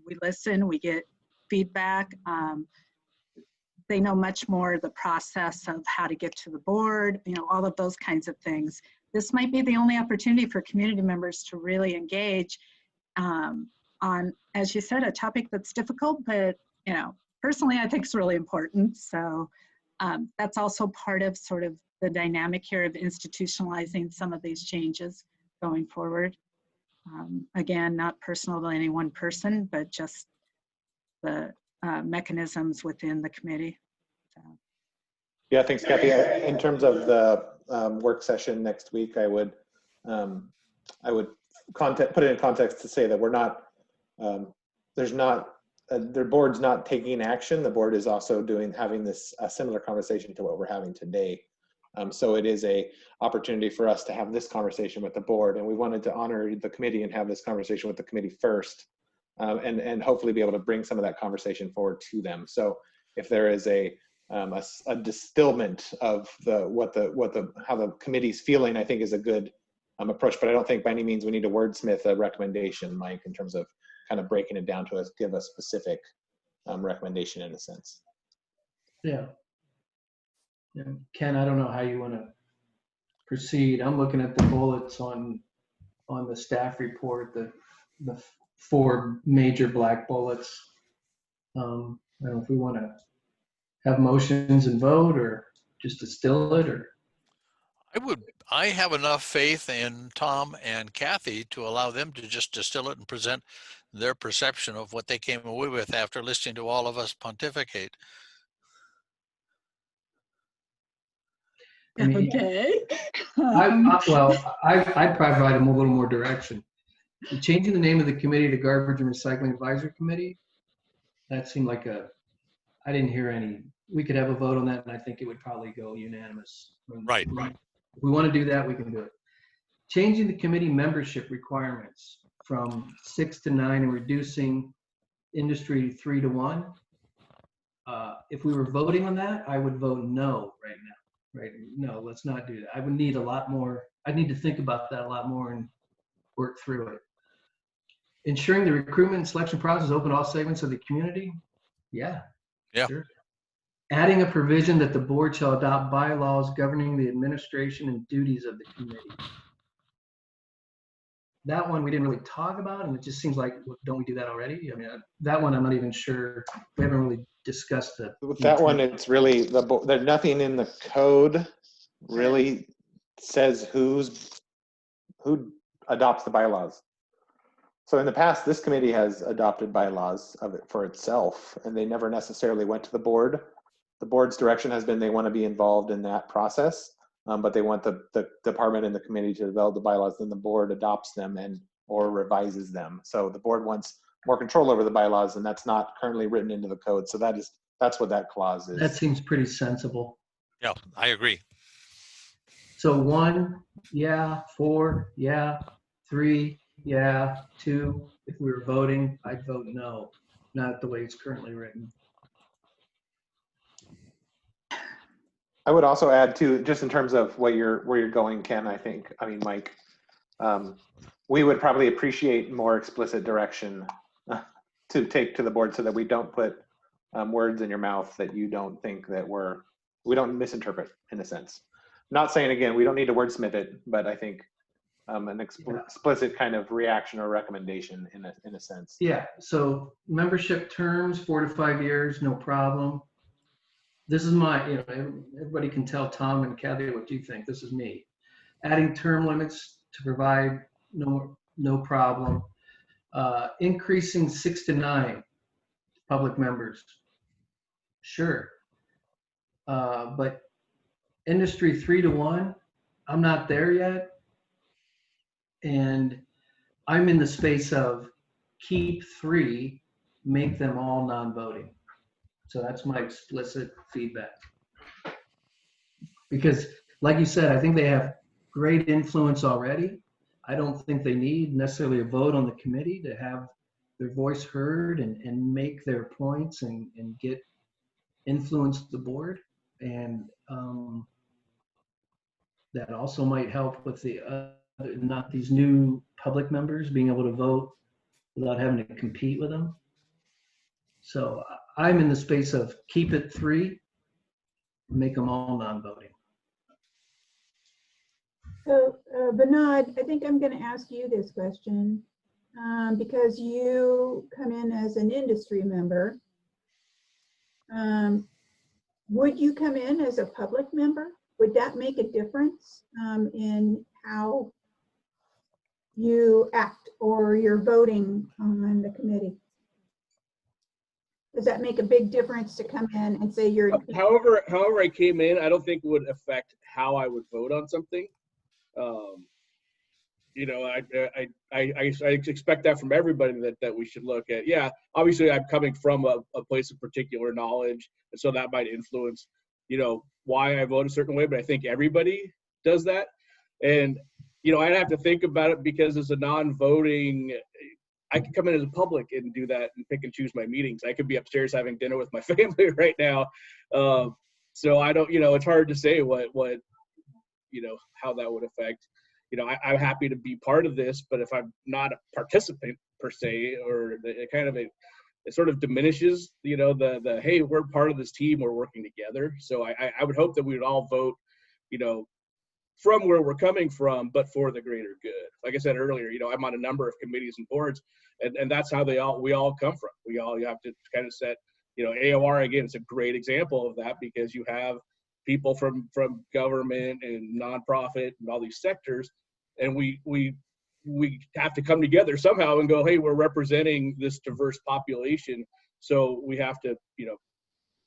we listen, we get feedback. They know much more the process of how to get to the board, you know, all of those kinds of things. This might be the only opportunity for community members to really engage on, as you said, a topic that's difficult, but, you know, personally, I think it's really important. So that's also part of sort of the dynamic here of institutionalizing some of these changes going forward. Again, not personal to any one person, but just the mechanisms within the committee. So. Yeah, thanks, Kathy. In terms of the work session next week, I would put it in context to say that we're not, their board's not taking action. The board is also having a similar conversation to what we're having today. So it is a opportunity for us to have this conversation with the board, and we wanted to honor the committee and have this conversation with the committee first, and hopefully be able to bring some of that conversation forward to them. So if there is a distillment of how the committee's feeling, I think is a good approach. But I don't think by any means we need to wordsmith a recommendation, Mike, in terms of kind of breaking it down to give a specific recommendation in a sense. Yeah. Ken, I don't know how you want to proceed. I'm looking at the bullets on the staff report, the 4 major black bullets. I don't know if we want to have motions and vote or just distill it, or. I have enough faith in Tom and Kathy to allow them to just distill it and present their perception of what they came away with after listening to all of us pontificate. I mean, okay. I'd provide them a little more direction. Changing the name of the committee to Garbage and Recycling Advisory Committee, that seemed like I didn't hear any. We could have a vote on that, and I think it would probably go unanimous. Right. If we want to do that, we can do it. Changing the committee membership requirements from 6 to 9 and reducing industry 3 to 1. If we were voting on that, I would vote no right now. Right? No, let's not do that. I would need a lot more. I need to think about that a lot more and work through it. Ensuring the recruitment and selection process is open to all segments of the community. Yeah. Sure. Adding a provision that the board shall adopt bylaws governing the administration and duties of the committee. That one we didn't really talk about, and it just seems like, don't we do that already? I mean, that one I'm not even sure. We haven't really discussed it. With that one, it's really there's nothing in the code really says who adopts the bylaws. So in the past, this committee has adopted bylaws of it for itself, and they never necessarily went to the board. The board's direction has been they want to be involved in that process, but they want the department and the committee to develop the bylaws, then the board adopts them or revises them. So the board wants more control over the bylaws, and that's not currently written into the code. So that is That's what that clause is. That seems pretty sensible. Yeah, I agree. So 1, yeah. 4, yeah. 3, yeah. 2, if we were voting, I'd vote no, not the way it's currently written. I would also add too, just in terms of where you're going, Ken, Mike, we would probably appreciate more explicit direction to take to the board so that we don't put words in your mouth that you don't think that we don't misinterpret, in a sense. Not saying, again, we don't need to wordsmith it, but I think an explicit kind of reaction or recommendation in a sense. Yeah, so membership terms, 4 to 5 years, no problem. This is my, everybody can tell Tom and Kathy what you think. This is me. Adding term limits to provide no problem. Increasing 6 to 9 public members. Sure. But industry 3 to 1, I'm not there yet. And I'm in the space of keep 3, make them all non-voting. So that's my explicit feedback. Because like you said, I think they have great influence already. I don't think they need necessarily a vote on the committee to have their voice heard and make their points and get influence the board. And that also might help with the not these new public members being able to vote without having to compete with them. So I'm in the space of keep it 3, make them all non-voting. So Vinod, I think I'm going to ask you this question because you come in as an industry member. Would you come in as a public member? Would that make a difference in how you act or you're voting on the committee? Does that make a big difference to come in and say you're? However I came in, I don't think would affect how I would vote on something. I expect that from everybody that we should look at. Yeah, obviously I'm coming from a place of particular knowledge, and so that might influence, why I vote a certain way. But I think everybody does that, and I'd have to think about it because as a non-voting, I could come in as a public and do that and pick and choose my meetings. I could be upstairs having dinner with my family right now. So I don't, it's hard to say what how that would affect. I'm happy to be part of this, but if I'm not a participant per se, or it sort of diminishes, the hey, we're part of this team, we're working together. So I would hope that we would all vote, from where we're coming from, but for the greater good. Like I said earlier, I'm on a number of committees and boards, and that's how we all come from. You have to kind of set, AOR, again, it's a great example of that because you have people from government and nonprofit and all these sectors, and we have to come together somehow and go, hey, we're representing this diverse population, so we have to,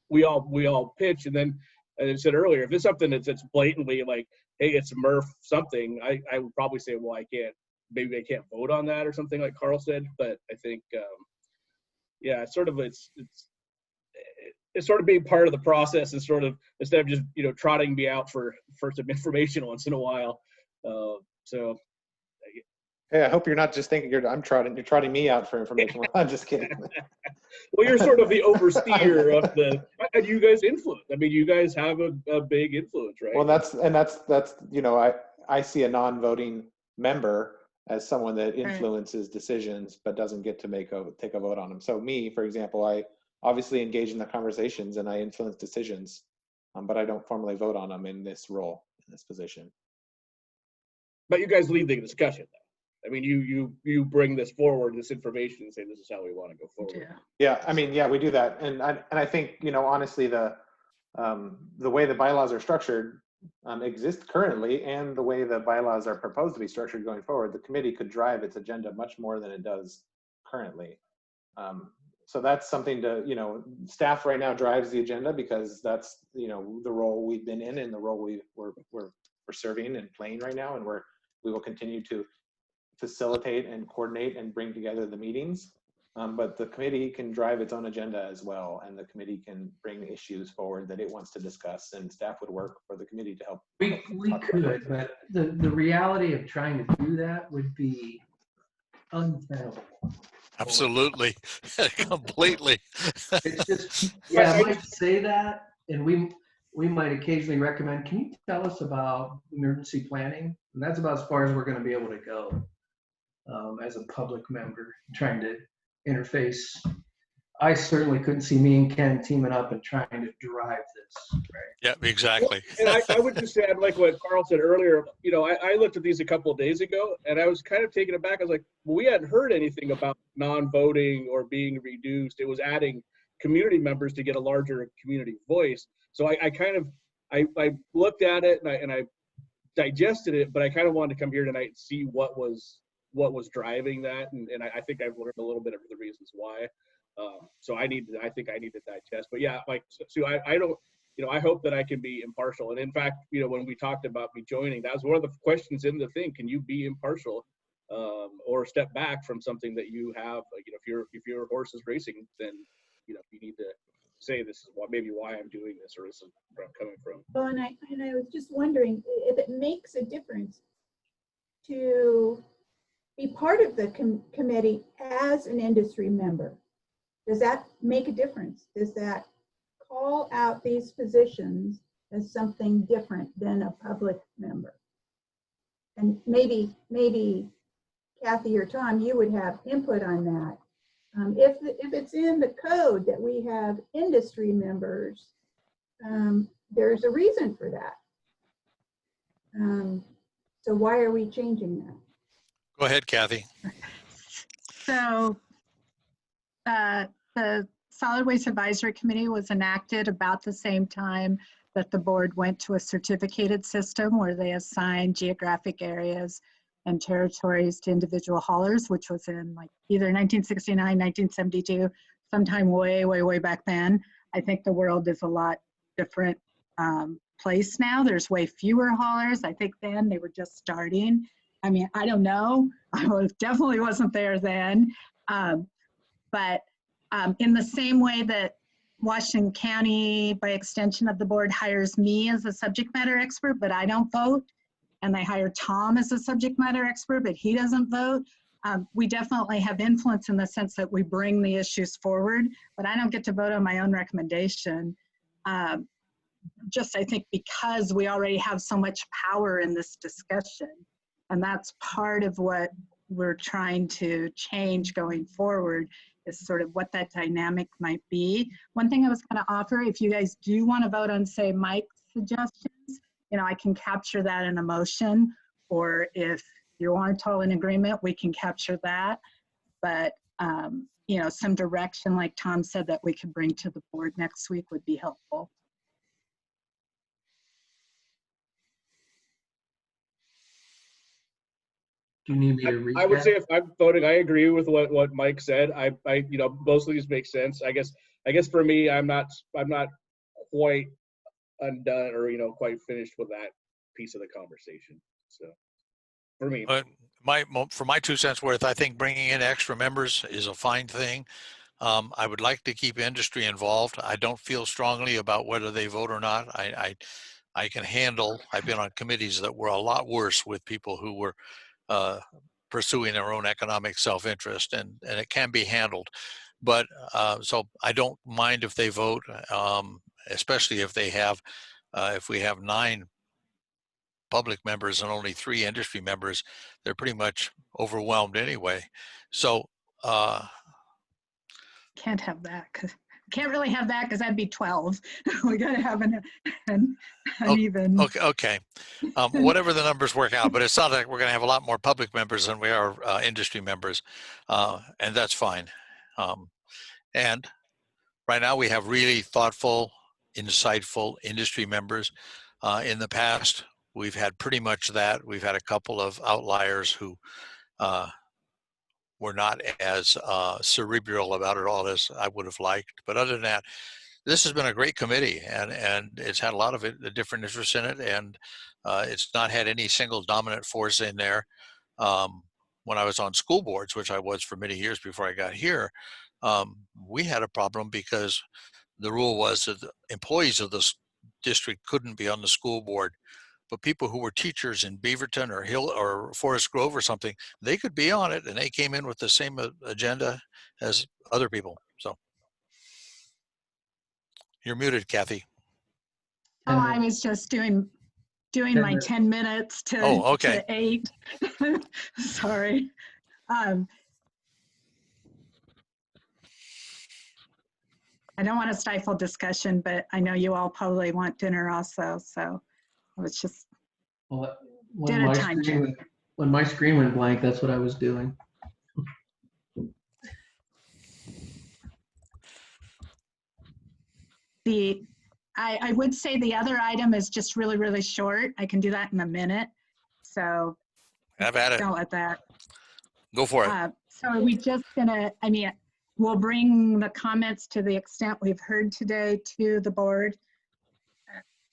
we all pitch. And then, as I said earlier, if it's something that's blatantly like, hey, it's Murph something, I would probably say, well, maybe I can't vote on that or something like Carl said. But I think, yeah, it's sort of being part of the process and sort of, instead of just, trotting me out for some information once in a while. So. Hey, I hope you're not just thinking you're trotting me out for information. I'm just kidding. Well, you're sort of the overseer of and you guys influence. I mean, you guys have a big influence, right? Well, that's I see a non-voting member as someone that influences decisions, but doesn't get to take a vote on them. So me, for example, I obviously engage in the conversations and I influence decisions, but I don't formally vote on them in this role, in this position. But you guys lead the discussion, though. I mean, you bring this forward, this information, and say this is how we want to go forward. Yeah. I mean, yeah, we do that, and I think honestly, the way the bylaws are structured exist currently, and the way the bylaws are proposed to be structured going forward, the committee could drive its agenda much more than it does currently. So that's something to staff right now drives the agenda because that's the role we've been in and the role we're serving and playing right now, and we will continue to facilitate and coordinate and bring together the meetings. but the committee can drive its own agenda as well, and the committee can bring issues forward that it wants to discuss, and staff would work for the committee to help. We could, but the reality of trying to do that would be untenable. Absolutely. Completely. It's just, yeah, I might say that, and we might occasionally recommend, can you tell us about emergency planning? And that's about as far as we're going to be able to go as a public member trying to interface. I certainly couldn't see me and Ken teaming up and trying to drive this. Right? Yeah, exactly. And I would just add, like what Carl said earlier, you know, I looked at these a couple of days ago and I was kind of taken aback. I was like, well, we hadn't heard anything about non-voting or being reduced. It was adding community members to get a larger community voice. So I looked at it and I digested it, but I kind of wanted to come here tonight and see what was driving that. And I think I've learned a little bit of the reasons why. So I think I need to digest, but yeah, like, so I don't, you know, I hope that I can be impartial. And in fact, you know, when we talked about me joining, that was one of the questions in the thing. Can you be impartial, or step back from something that you have? You know, if your horse is racing, then, you know, you need to say, this is maybe why I'm doing this, or this is where I'm coming from. Well, and I was just wondering if it makes a difference to be part of the committee as an industry member. Does that make a difference? Does that call out these positions as something different than a public member? And maybe Kathy or Tom, you would have input on that. If it's in the code that we have industry members, there's a reason for that. So why are we changing that? Go ahead, Kathy. So the Solid Waste Advisory Committee was enacted about the same time that the board went to a certificated system where they assigned geographic areas and territories to individual haulers, which was in like either 1969, 1972, sometime way back then. I think the world is a lot different place now. There's way fewer haulers. I think then they were just starting. I mean, I don't know. I definitely wasn't there then. But in the same way that Washington County, by extension of the board, hires me as a subject matter expert, but I don't vote, and they hire Tom as a subject matter expert, but he doesn't vote, we definitely have influence in the sense that we bring the issues forward, but I don't get to vote on my own recommendation. Just I think because we already have so much power in this discussion, and that's part of what we're trying to change going forward, is sort of what that dynamic might be. One thing I was going to offer, if you guys do want to vote on, say, Mike's suggestions, you know, I can capture that in a motion, or if you aren't all in agreement, we can capture that. But, you know, some direction, like Tom said, that we could bring to the board next week would be helpful. Do you need me to read I would that? say if I'm voting, I agree with what Mike said. I you know, most of these make sense. I guess for me, I'm not quite undone, or, you know, quite finished with that piece of the conversation. So for me, For my 2 cents worth, I think bringing in extra members is a fine thing. I would like to keep industry involved. I don't feel strongly about whether they vote or not. I can handle. I've been on committees that were a lot worse with people who were pursuing their own economic self-interest, and it can be handled. But so I don't mind if they vote, especially if they have, if we have 9 public members and only 3 industry members, they're pretty much overwhelmed anyway. So Can't have that, because can't really have that, because that'd be 12. We got to have an even. Okay. Whatever the numbers work out, but it's not like we're going to have a lot more public members than we are industry members, and that's fine. And right now we have really thoughtful, insightful industry members. In the past, we've had pretty much that. We've had a couple of outliers who were not as cerebral about it all as I would have liked. But other than that, this has been a great committee, and it's had a lot of different interests in it, and it's not had any single dominant force in there. when I was on school boards, which I was for many years before I got here, we had a problem because the rule was that the employees of the district couldn't be on the school board, but people who were teachers in Beaverton or Hill or Forest Grove or something, they could be on it, and they came in with the same agenda as other people. So you're muted, Kathy. Oh, I was just doing my 10 minutes to, oh, okay. to 8. Sorry. I don't want to stifle discussion, but I know you all probably want dinner also. So I was just did a time check. When my screen went blank, that's what I was doing. I would say the other item is just really, really short. I can do that in a minute. So have at it. Don't let that. Go for it. So are we just gonna, I mean, we'll bring the comments to the extent we've heard today to the board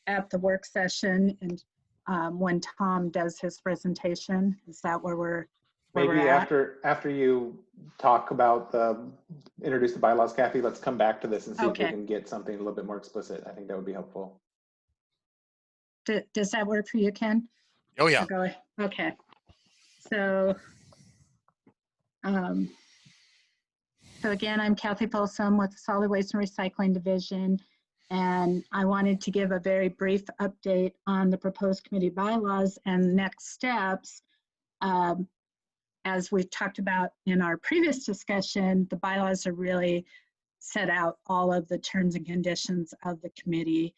at the work session, and when Tom does his presentation. Is that where we're maybe after you talk about introduce the bylaws, Kathy, let's come back to this and see if we can get something a little bit more explicit. I think that would be helpful. Does that work for you, Ken? Oh yeah. Okay. So so again, I'm Kathy Folsom with the Solid Waste and Recycling Division, and I wanted to give a very brief update on the proposed committee bylaws and next steps. As we talked about in our previous discussion, the bylaws are really set out all of the terms and conditions of the committee.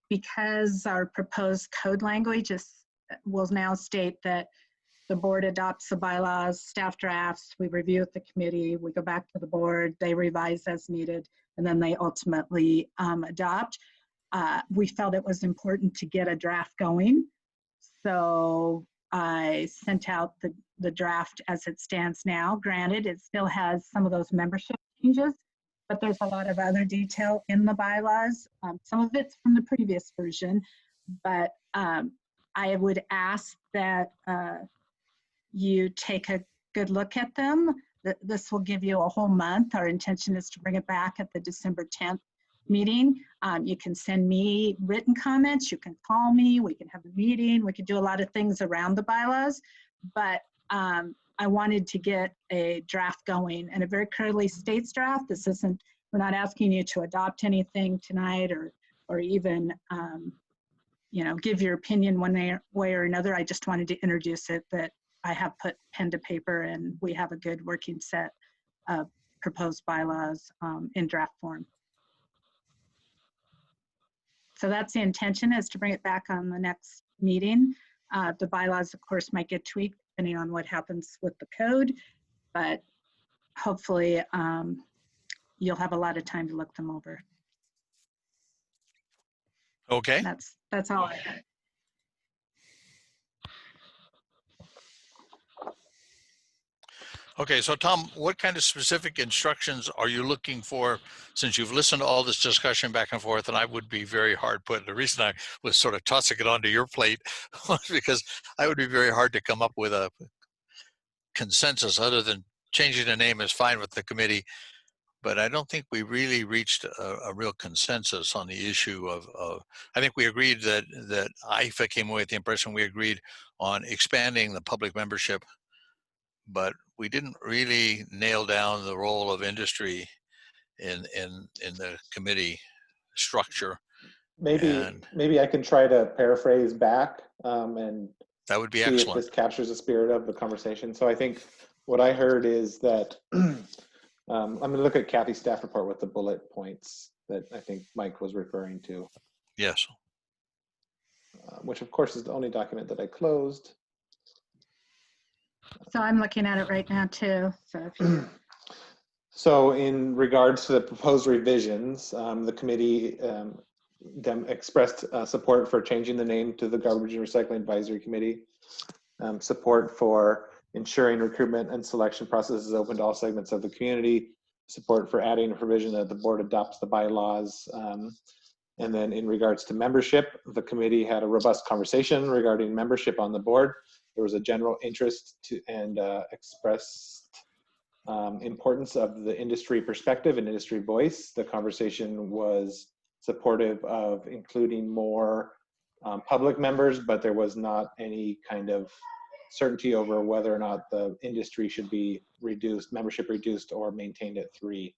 Because our proposed code language will now state that the board adopts the bylaws, staff drafts, we review with the committee, we go back to the board, they revise as needed, and then they ultimately adopt. We felt it was important to get a draft going. So I sent out the draft as it stands now. Granted, it still has some of those membership changes, but there's a lot of other detail in the bylaws. Some of it's from the previous version, but I would ask that you take a good look at them. This will give you a whole month. Our intention is to bring it back at the December 10th meeting. You can send me written comments, you can call me, we can have a meeting, we could do a lot of things around the bylaws, but I wanted to get a draft going, and it very clearly states draft. This isn't, we're not asking you to adopt anything tonight or even you know, give your opinion one way or another. I just wanted to introduce it, that I have put pen to paper and we have a good working set of proposed bylaws in draft form. So that's the intention, is to bring it back on the next meeting. The bylaws, of course, might get tweaked depending on what happens with the code, but hopefully you'll have a lot of time to look them over. Okay. That's all I had. Okay, so Tom, what kind of specific instructions are you looking for, since you've listened to all this discussion back and forth, and I would be very hard put. The reason I was sort of tossing it onto your plate was because I would be very hard to come up with a consensus other than changing the name is fine with the committee, but I don't think we really reached a real consensus on the issue of I think we agreed that I came away with the impression we agreed on expanding the public membership, but we didn't really nail down the role of industry in the committee structure. Maybe I can try to paraphrase back and that would be see excellent. if this captures the spirit of the conversation. So I think what I heard is that I'm going to look at Kathy's staff report with the bullet points that I think Mike was referring to. Yes. Which of course is the only document that I closed. So I'm looking at it right now too. So in regards to the proposed revisions, the committee expressed support for changing the name to the Garbage and Recycling Advisory Committee, support for ensuring recruitment and selection process is open to all segments of the community, support for adding a provision that the board adopts the bylaws. And then in regards to membership, the committee had a robust conversation regarding membership on the board. there was a general interest and expressed importance of the industry perspective and industry voice. The conversation was supportive of including more public members, but there was not any kind of certainty over whether or not the industry should be reduced, membership reduced, or maintained at 3.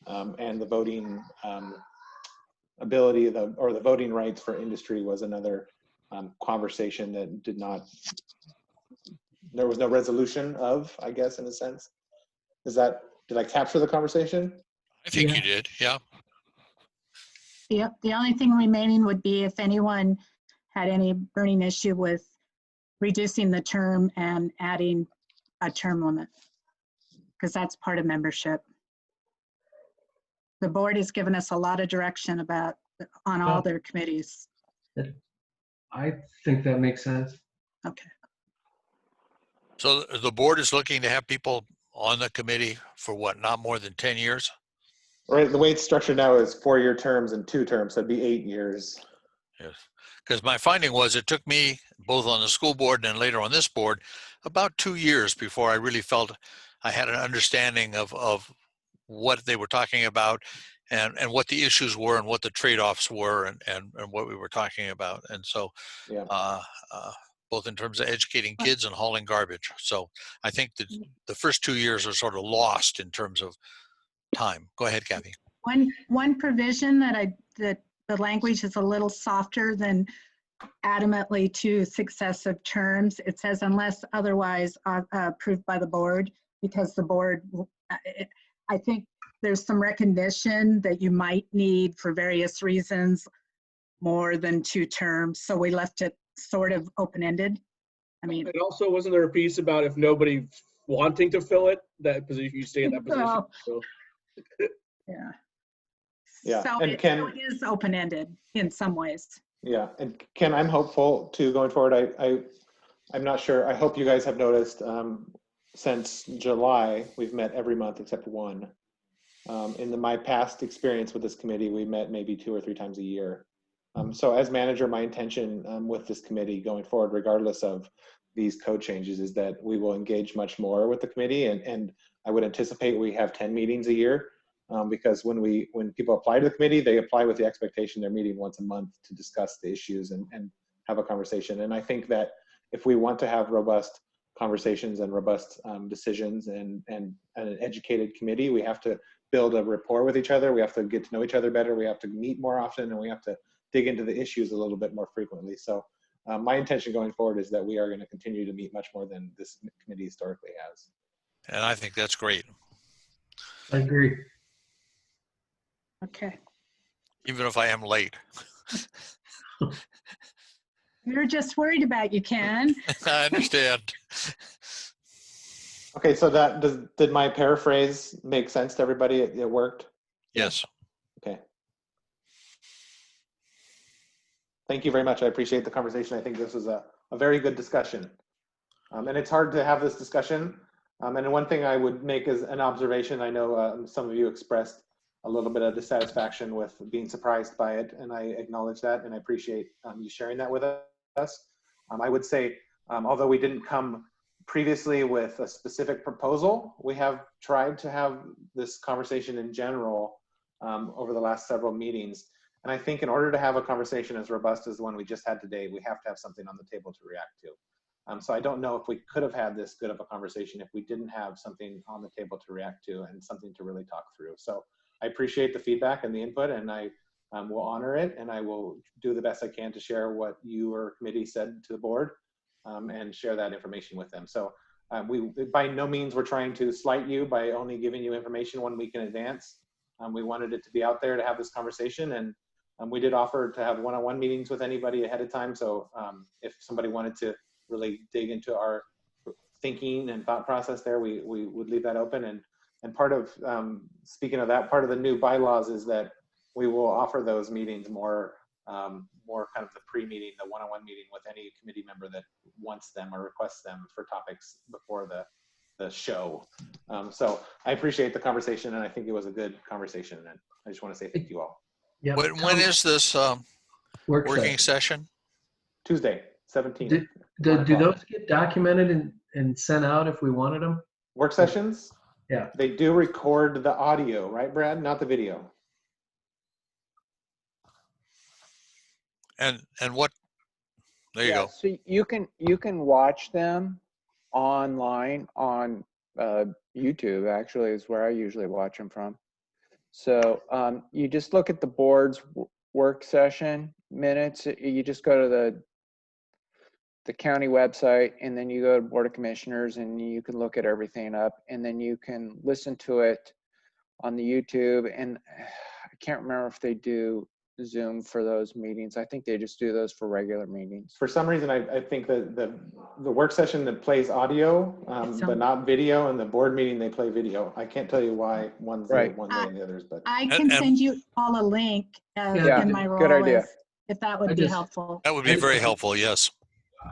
And the voting ability or the voting rights for industry was another conversation that did not, there was no resolution of, I guess, in a sense. Did I capture the conversation? I think you did, yeah. Yep, the only thing remaining would be if anyone had any burning issue with reducing the term and adding a term limit, because that's part of membership. The board has given us a lot of direction on all their committees. I think that makes sense. Okay. So the board is looking to have people on the committee for what, not more than 10 years? Right, the way it's structured now is 4-year terms and 2 terms, so it'd be 8 years. Yes, because my finding was it took me, both on the school board and later on this board, about 2 years before I really felt I had an understanding of what they were talking about and what the issues were and what the trade-offs were and what we were talking about. And so both in terms of educating kids and hauling garbage. So I think that the first 2 years are sort of lost in terms of time. Go ahead, Kathy. One provision that the language is a little softer than adamantly 2 successive terms. It says unless otherwise approved by the board, because the board, I think there's some recognition that you might need for various reasons more than 2 terms. So we left it sort of open-ended. I mean, and also wasn't there a piece about if nobody wanting to fill it, that position, you stay in that position. Well, so. Yeah, so and it is open-ended in some ways. Yeah, and Ken, I'm hopeful too going forward. I'm not sure. I hope you guys have noticed since July, we've met every month except 1. In my past experience with this committee, we met maybe 2 or 3 times a year. So as manager, my intention with this committee going forward, regardless of these code changes, is that we will engage much more with the committee, and I would anticipate we have 10 meetings a year. Because when people apply to the committee, they apply with the expectation they're meeting once a month to discuss the issues and have a conversation. And I think that if we want to have robust conversations and robust decisions and an educated committee, we have to build a rapport with each other. We have to get to know each other better. We have to meet more often, and we have to dig into the issues a little bit more frequently. So my intention going forward is that we are going to continue to meet much more than this committee historically has. And I think that's great. I agree. Okay. Even if I am late. We're just worried about you, Ken. I understand. Okay, so did my paraphrase make sense to everybody? It worked? Yes. Okay. Thank you very much. I appreciate the conversation. I think this was a very good discussion. And it's hard to have this discussion. And one thing I would make is an observation. I know some of you expressed a little bit of dissatisfaction with being surprised by it, and I acknowledge that, and I appreciate you sharing that with us. I would say, although we didn't come previously with a specific proposal, we have tried to have this conversation in general over the last several meetings. And I think in order to have a conversation as robust as the one we just had today, we have to have something on the table to react to. So I don't know if we could have had this good of a conversation if we didn't have something on the table to react to and something to really talk through. So I appreciate the feedback and the input, and I will honor it, and I will do the best I can to share what your committee said to the board and share that information with them. So we, by no means, we're trying to slight you by only giving you information 1 week in advance. We wanted it to be out there to have this conversation, and we did offer to have one-on-one meetings with anybody ahead of time. So if somebody wanted to really dig into our thinking and thought process there, we would leave that open. And part of, speaking of that, part of the new bylaws is that we will offer those meetings more kind of the pre-meeting, the one-on-one meeting with any committee member that wants them or requests them for topics before the show. So I appreciate the conversation, and I think it was a good conversation, and I just want to say thank you all. Yeah. When is this working session? Tuesday, 17th. Do those get documented and sent out if we wanted them? Work sessions? Yeah. They do record the audio, right, Brad? Not the video. And what? There you go. So you can watch them online on YouTube. Actually, is where I usually watch them from. So you just look at the board's work session minutes. You just go to the county website, and then you go to Board of Commissioners, and you can look at everything up, and then you can listen to it on the YouTube. And I can't remember if they do Zoom for those meetings. I think they just do those for regular meetings. For some reason, I think that the work session that plays audio, but not video, and the board meeting they play video. I can't tell you why one's right. one way and the others, but I can send you all a link in my role. Good idea. If that would be helpful. That would be very helpful. Yes.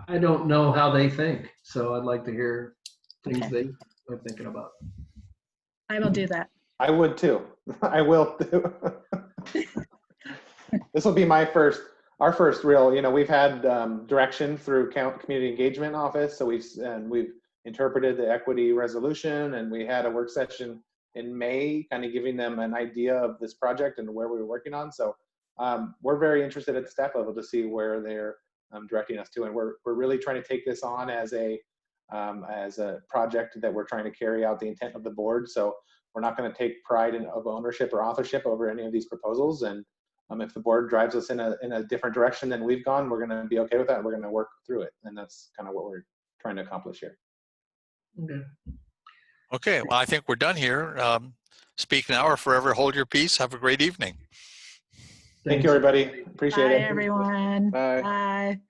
I don't know how they think, so I'd like to hear things they are thinking about. I will do that. I would too. I will too. This will be our first real, we've had direction through community engagement office. So we've interpreted the equity resolution, and we had a work session in May, kind of giving them an idea of this project and where we were working on. So we're very interested at the staff level to see where they're directing us to. And we're really trying to take this on as a project that we're trying to carry out the intent of the board. So we're not going to take pride of ownership or authorship over any of these proposals. And if the board drives us in a different direction than we've gone, we're going to be okay with that. We're going to work through it. And that's kind of what we're trying to accomplish here. Okay. Well, I think we're done here. Speak now or forever hold your peace. Have a great evening. Thank you, everybody. Appreciate it. Bye, everyone. Bye. Bye.